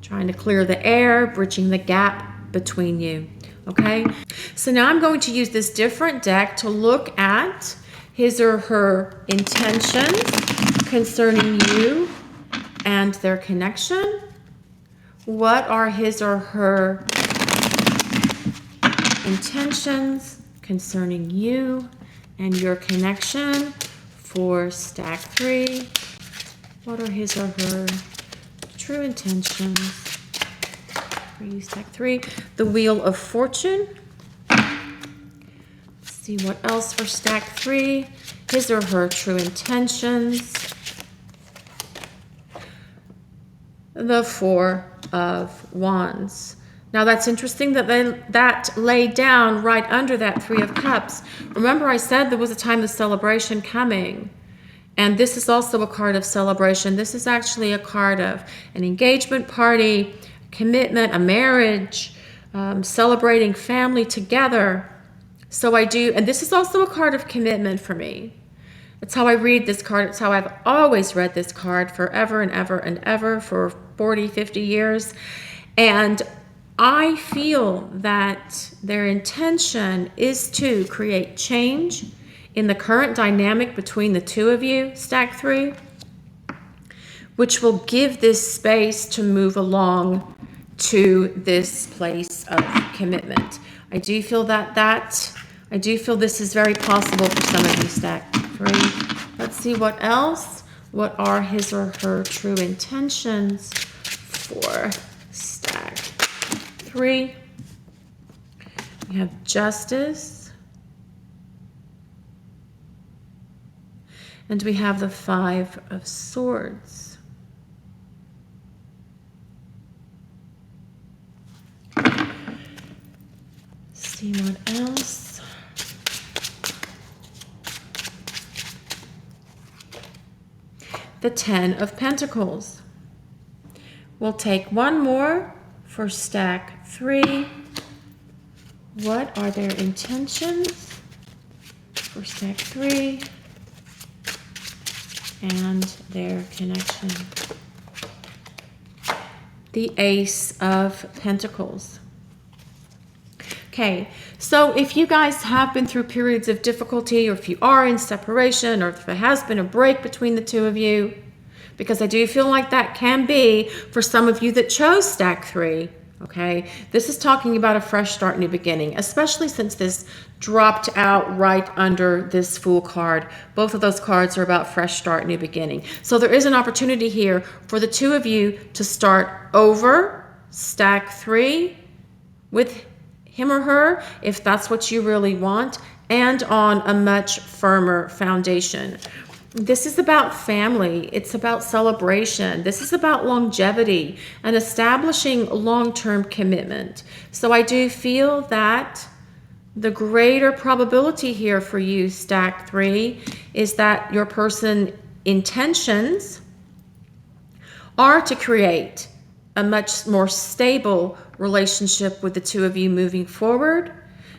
trying to clear the air, bridging the gap between you. Okay? So now I'm going to use this different deck to look at his or her intentions concerning you and their connection. What are his or her intentions concerning you and your connection for stack 3? What are his or her true intentions for you, stack 3? The Wheel of Fortune. Let's see what else for stack 3. His or her true intentions. The 4 of Wands. Now that's interesting that that laid down right under that 3 of Cups. Remember I said there was a time of celebration coming. And this is also a card of celebration. This is actually a card of an engagement party, commitment, a marriage, celebrating family together. So I do, and this is also a card of commitment for me. It's how I read this card. It's how I've always read this card forever and ever and ever for 40, 50 years. And I feel that their intention is to create change in the current dynamic between the two of you, stack 3, which will give this space to move along to this place of commitment. I do feel I do feel this is very possible for some of you, stack 3. Let's see what else. What are his or her true intentions for stack 3? We have Justice. And we have the 5 of Swords. See what else. The 10 of Pentacles. We'll take one more for stack 3. What are their intentions for stack 3 and their connection? The Ace of Pentacles. Okay, so if you guys have been through periods of difficulty, or if you are in separation, or if there has been a break between the two of you, because I do feel like that can be for some of you that chose stack 3, okay? This is talking about a fresh start, new beginning, especially since this dropped out right under this Fool card. Both of those cards are about fresh start, new beginning. So there is an opportunity here for the two of you to start over, stack 3, with him or her, if that's what you really want, and on a much firmer foundation. This is about family. It's about celebration. This is about longevity and establishing long-term commitment. So I do feel that the greater probability here for you, stack 3, is that your person's intentions are to create a much more stable relationship with the two of you moving forward,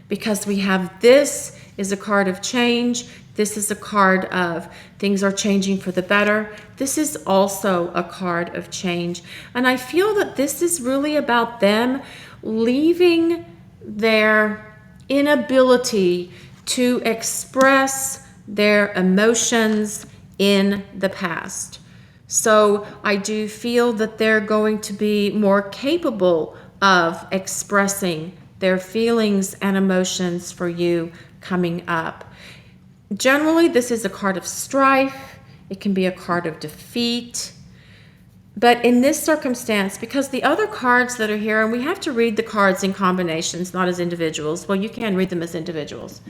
because we have this is a card of change. This is a card of things are changing for the better. This is also a card of change. And I feel that this is really about them leaving their inability to express their emotions in the past. So I do feel that they're going to be more capable of expressing their feelings and emotions for you coming up. Generally, this is a card of strife. It can be a card of defeat. But in this circumstance, because the other cards that are here, and we have to read the cards in combinations, not as individuals. Well, you can read them as individuals.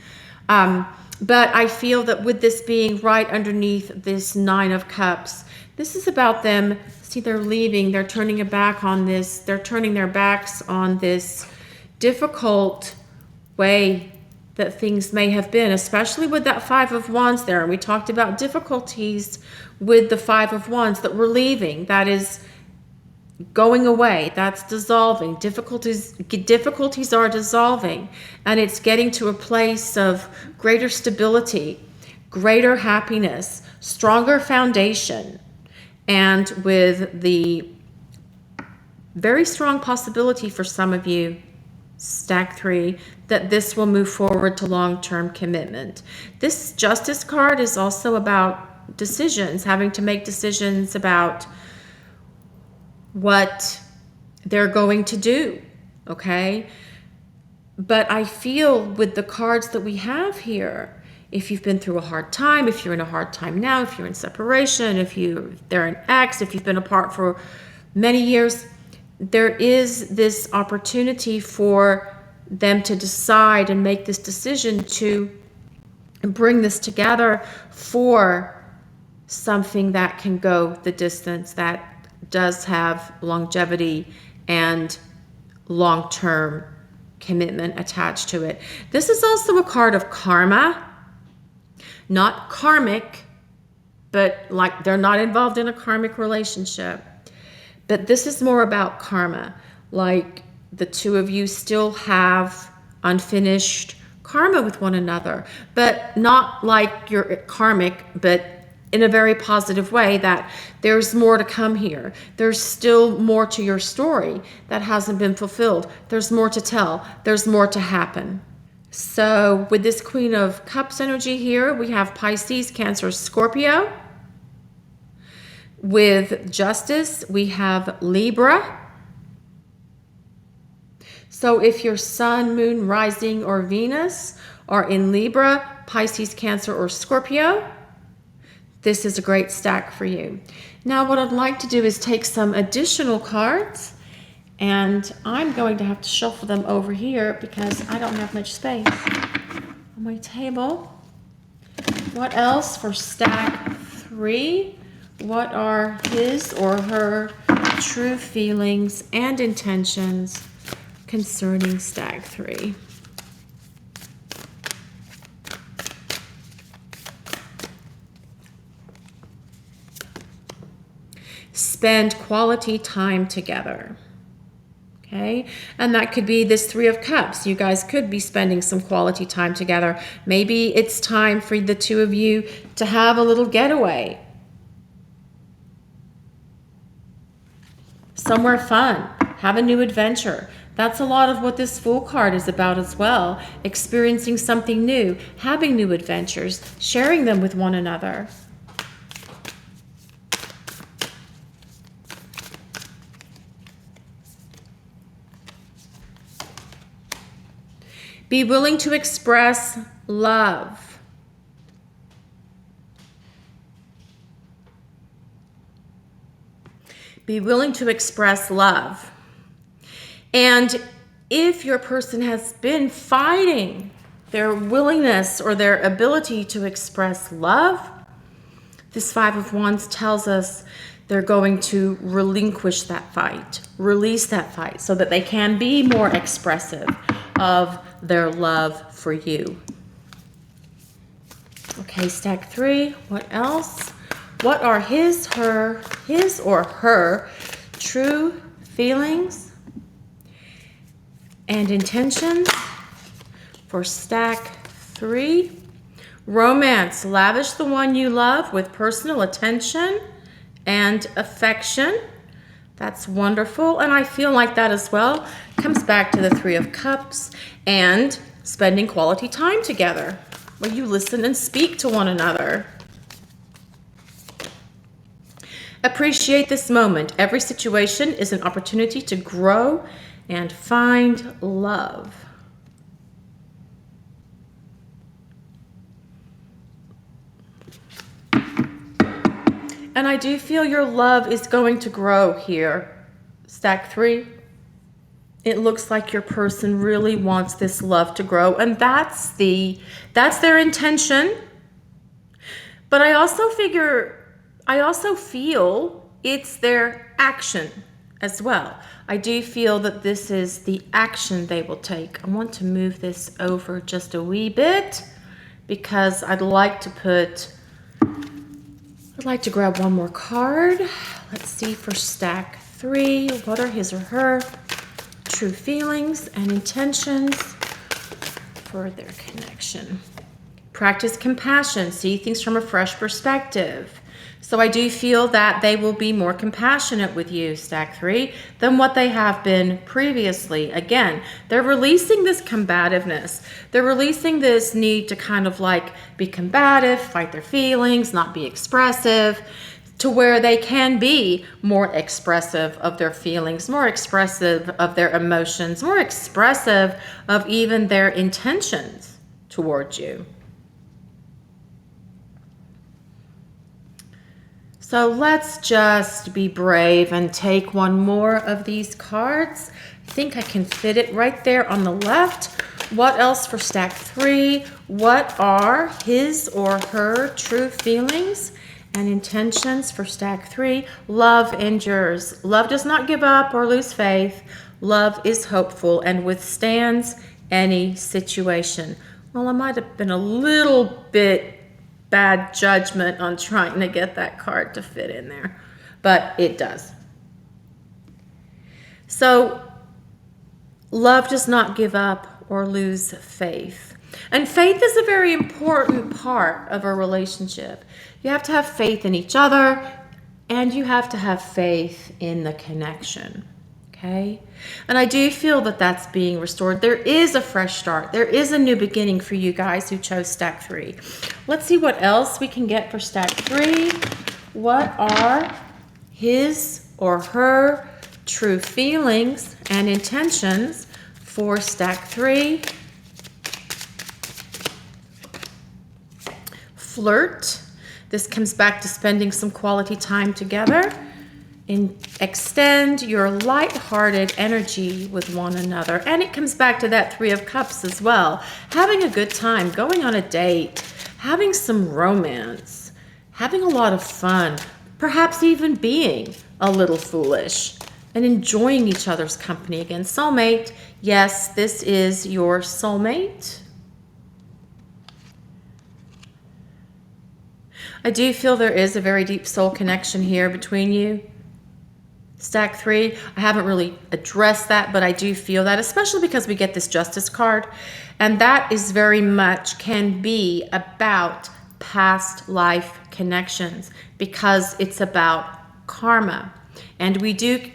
But I feel that with this being right underneath this 9 of Cups, this is about them. See, they're leaving. They're turning a back on this. They're turning their backs on this difficult way that things may have been, especially with that 5 of Wands there. And we talked about difficulties with the 5 of Wands that we're leaving. That is going away. That's dissolving. Difficulties are dissolving. And it's getting to a place of greater stability, greater happiness, stronger foundation, and with the very strong possibility for some of you, stack 3, that this will move forward to long-term commitment. This Justice card is also about decisions, having to make decisions about what they're going to do, okay? But I feel with the cards that we have here, if you've been through a hard time, if you're in a hard time now, if you're in separation, if they're an ex, if you've been apart for many years, there is this opportunity for them to decide and make this decision to bring this together for something that can go the distance, that does have longevity and long-term commitment attached to it. This is also a card of karma, not karmic, but like they're not involved in a karmic relationship. But this is more about karma, like the two of you still have unfinished karma with one another, but not like you're karmic, but in a very positive way, that there's more to come here. There's still more to your story that hasn't been fulfilled. There's more to tell. There's more to happen. So with this Queen of Cups energy here, we have Pisces, Cancer, Scorpio. With Justice, we have Libra. So if your Sun, Moon, Rising, or Venus are in Libra, Pisces, Cancer, or Scorpio, this is a great stack for you. Now what I'd like to do is take some additional cards, and I'm going to have to shuffle them over here because I don't have much space on my table. What else for stack 3? What are his or her true feelings and intentions concerning stack 3? Spend quality time together. Okay, and that could be this Three of Cups. You guys could be spending some quality time together. Maybe it's time for the two of you to have a little getaway. Somewhere fun. Have a new adventure. That's a lot of what this Fool card is about as well. Experiencing something new, having new adventures, sharing them with one another. Be willing to express love. Be willing to express love. And if your person has been fighting their willingness or their ability to express love, this Five of Wands tells us they're going to relinquish that fight, release that fight so that they can be more expressive of their love for you. Okay, stack 3. What else? What are his or her true feelings and intentions for stack 3? Romance. Lavish the one you love with personal attention and affection. That's wonderful, and I feel like that as well comes back to the Three of Cups and spending quality time together where you listen and speak to one another. Appreciate this moment. Every situation is an opportunity to grow and find love. And I do feel your love is going to grow here. Stack 3. It looks like your person really wants this love to grow, and that's their intention. But I also feel it's their action as well. I do feel that this is the action they will take. I want to move this over just a wee bit because I'd like to grab one more card. Let's see for stack 3. What are his or her true feelings and intentions for their connection? Practice compassion. See things from a fresh perspective. So I do feel that they will be more compassionate with you, stack 3, than what they have been previously. Again, they're releasing this combativeness. They're releasing this need to kind of like be combative, fight their feelings, not be expressive, to where they can be more expressive of their feelings, more expressive of their emotions, more expressive of even their intentions towards you. So let's just be brave and take one more of these cards. I think I can fit it right there on the left. What else for stack 3? What are his or her true feelings and intentions for stack 3? Love endures. Love does not give up or lose faith. Love is hopeful and withstands any situation. Well, I might have been a little bit bad judgment on trying to get that card to fit in there, but it does. So love does not give up or lose faith. And faith is a very important part of a relationship. You have to have faith in each other, and you have to have faith in the connection. Okay. And I do feel that that's being restored. There is a fresh start. There is a new beginning for you guys who chose stack 3. Let's see what else we can get for stack 3. What are his or her true feelings and intentions for stack 3? Flirt. This comes back to spending some quality time together. Extend your light-hearted energy with one another. And it comes back to that 3 of Cups as well. Having a good time, going on a date, having some romance, having a lot of fun, perhaps even being a little foolish and enjoying each other's company. Again, soulmate. Yes, this is your soulmate. I do feel there is a very deep soul connection here between you. Stack 3, I haven't really addressed that, but I do feel that, especially because we get this Justice card. And that is very much can be about past life connections because it's about karma. And we do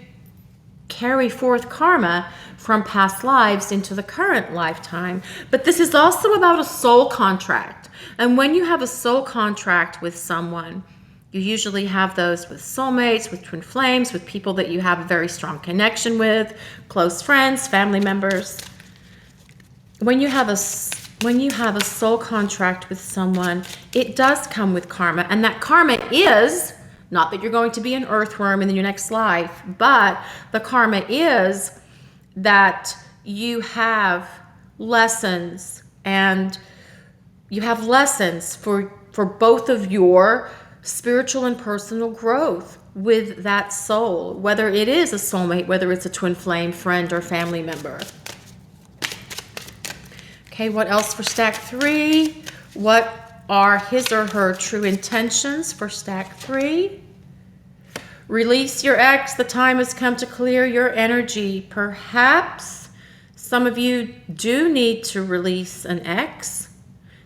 carry forth karma from past lives into the current lifetime. But this is also about a soul contract. And when you have a soul contract with someone, you usually have those with soulmates, with twin flames, with people that you have a very strong connection with, close friends, family members. When you have a soul contract with someone, it does come with karma. And that karma is, not that you're going to be an earthworm in your next life, but the karma is that you have lessons, and you have lessons for both of your spiritual and personal growth with that soul, whether it is a soulmate, whether it's a twin flame, friend, or family member. Okay, what else for stack 3? What are his or her true intentions for stack 3? Release your ex. The time has come to clear your energy. Perhaps some of you do need to release an ex.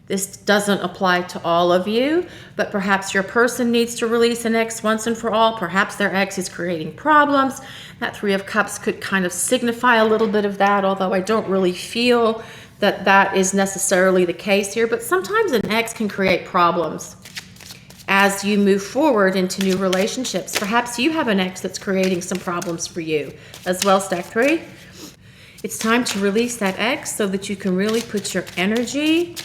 This doesn't apply to all of you, but perhaps your person needs to release an ex once and for all. Perhaps their ex is creating problems. That 3 of Cups could kind of signify a little bit of that, although I don't really feel that that is necessarily the case here. But sometimes an ex can create problems as you move forward into new relationships. Perhaps you have an ex that's creating some problems for you as well, stack 3. It's time to release that ex so that you can really put your energy,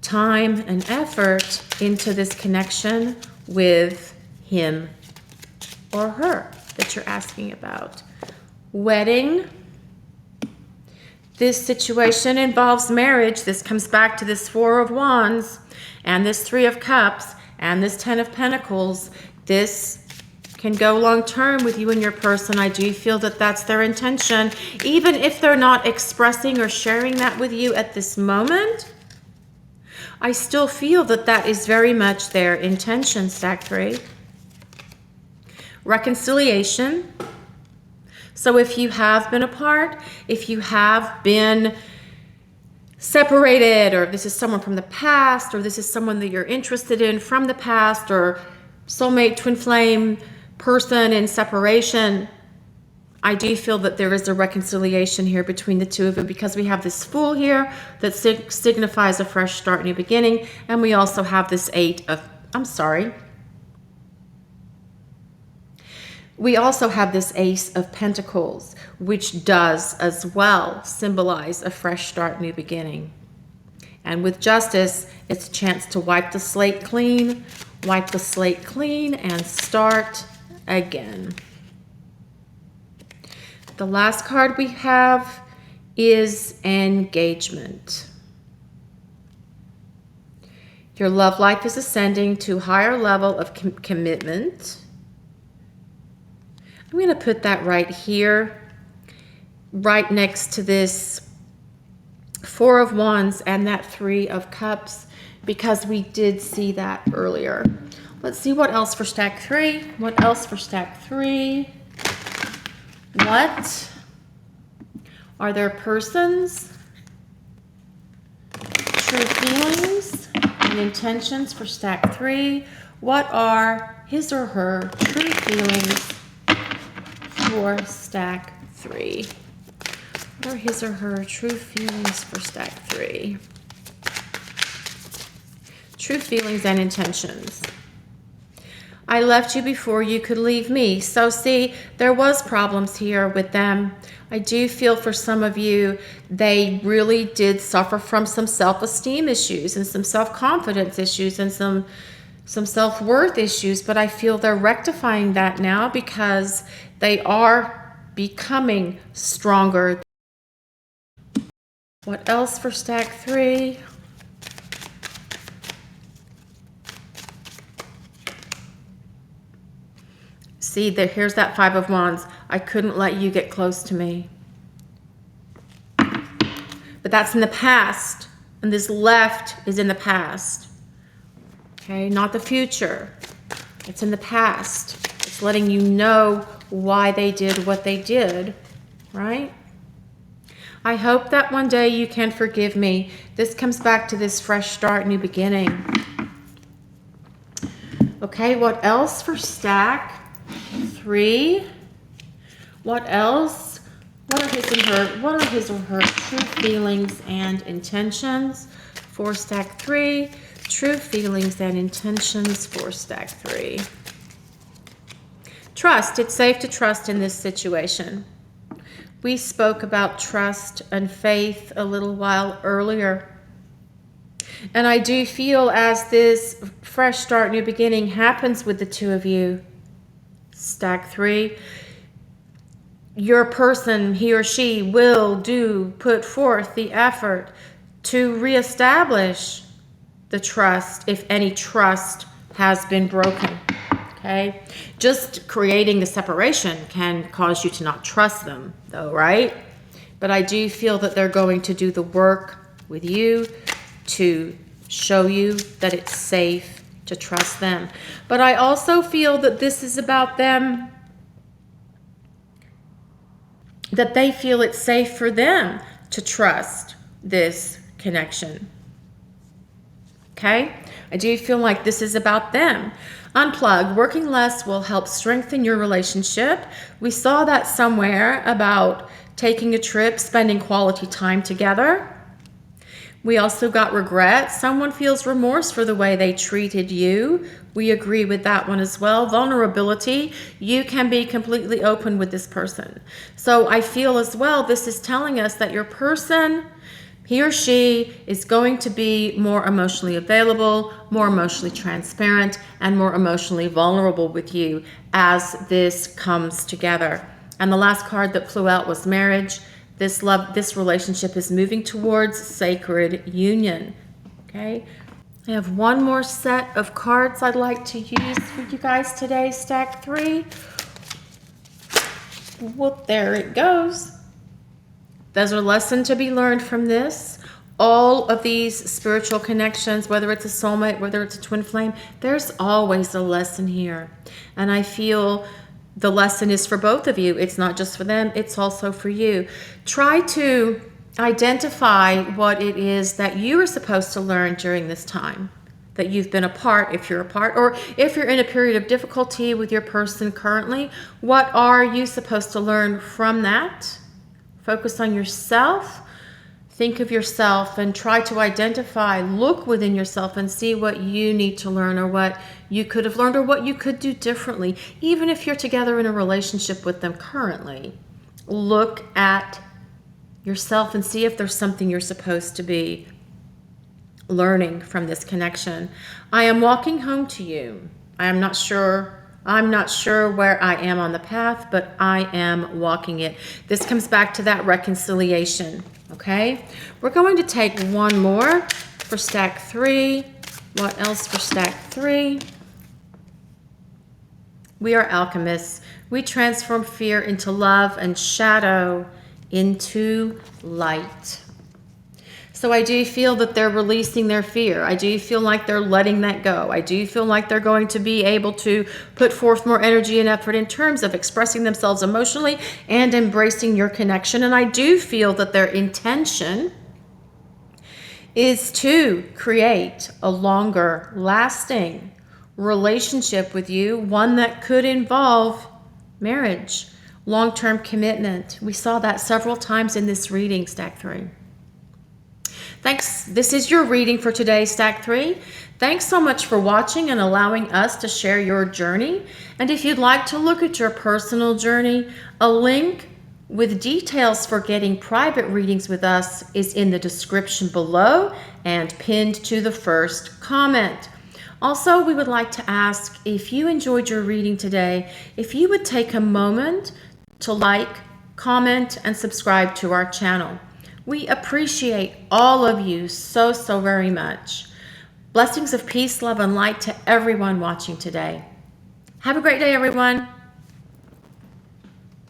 time, and effort into this connection with him or her that you're asking about. Wedding. This situation involves marriage. This comes back to this 4 of Wands and this 3 of Cups and this 10 of Pentacles. This can go long term with you and your person. I do feel that that's their intention. Even if they're not expressing or sharing that with you at this moment, I still feel that that is very much their intention, stack 3. Reconciliation. So if you have been apart, if you have been separated, or this is someone from the past, or this is someone that you're interested in from the past, or soulmate, twin flame, person in separation, I do feel that there is a reconciliation here between the two of you because we have this Fool here that signifies a fresh start, new beginning, and we also have this we also have this Ace of Pentacles, which does as well symbolize a fresh start, new beginning. And with Justice, it's a chance to wipe the slate clean, and start again. The last card we have is Engagement. Your love life is ascending to a higher level of commitment. I'm going to put that right here, right next to this 4 of Wands and that 3 of Cups, because we did see that earlier. Let's see what else for stack 3. What else for stack 3? What are their persons' true feelings and intentions for stack 3? What are his or her true feelings for stack 3? What are his or her true feelings for stack 3? True feelings and intentions. I left you before you could leave me. So see, there was problems here with them. I do feel for some of you, they really did suffer from some self-esteem issues and some self-confidence issues and some self-worth issues, but I feel they're rectifying that now because they are becoming stronger. What else for stack 3? See, here's that 5 of Wands. I couldn't let you get close to me. But that's in the past. And this left is in the past. Okay, not the future. It's in the past. It's letting you know why they did what they did, right? I hope that one day you can forgive me. This comes back to this fresh start, new beginning. Okay, what else for stack 3? What else? What are his or her true feelings and intentions for stack 3? True feelings and intentions for stack 3. Trust. It's safe to trust in this situation. We spoke about trust and faith a little while earlier. And I do feel as this fresh start, new beginning happens with the two of you, stack 3, your person, he or she, will put forth the effort to reestablish the trust if any trust has been broken. Okay? Just creating the separation can cause you to not trust them, though, right? But I do feel that they're going to do the work with you to show you that it's safe to trust them. But I also feel that this is about them, that they feel it's safe for them to trust this connection. Okay? I do feel like this is about them. Unplug. Working less will help strengthen your relationship. We saw that somewhere about taking a trip, spending quality time together. We also got regret. Someone feels remorse for the way they treated you. We agree with that one as well. Vulnerability. You can be completely open with this person. So I feel as well, this is telling us that your person, he or she, is going to be more emotionally available, more emotionally transparent, and more emotionally vulnerable with you as this comes together. And the last card that flew out was marriage. This relationship is moving towards sacred union. Okay. I have one more set of cards I'd like to use for you guys today, stack 3. Well, there it goes. There's a lesson to be learned from this. All of these spiritual connections, whether it's a soulmate, whether it's a twin flame, there's always a lesson here. And I feel the lesson is for both of you. It's not just for them, it's also for you. Try to identify what it is that you are supposed to learn during this time that you've been apart, if you're apart, or if you're in a period of difficulty with your person currently. What are you supposed to learn from that? Focus on yourself. Think of yourself and try to identify, look within yourself and see what you need to learn, or what you could have learned, or what you could do differently. Even if you're together in a relationship with them currently, look at yourself and see if there's something you're supposed to be learning from this connection. I am walking home to you. I'm not sure where I am on the path, but I am walking it. This comes back to that reconciliation. Okay, we're going to take one more for stack 3. What else for stack 3? We are alchemists. We transform fear into love and shadow into light. So I do feel that they're releasing their fear. I do feel like they're letting that go. I do feel like they're going to be able to put forth more energy and effort in terms of expressing themselves emotionally and embracing your connection. And I do feel that their intention is to create a longer lasting relationship with you, one that could involve marriage, long-term commitment. We saw that several times in this reading, Stack 3. Thanks. This is your reading for today, Stack 3. Thanks so much for watching and allowing us to share your journey. And if you'd like to look at your personal journey, a link with details for getting private readings with us is in the description below and pinned to the first comment. Also, we would like to ask, if you enjoyed your reading today, if you would take a moment to like, comment, and subscribe to our channel. We appreciate all of you so very much. Blessings of peace, love, and light to everyone watching today. Have a great day, everyone.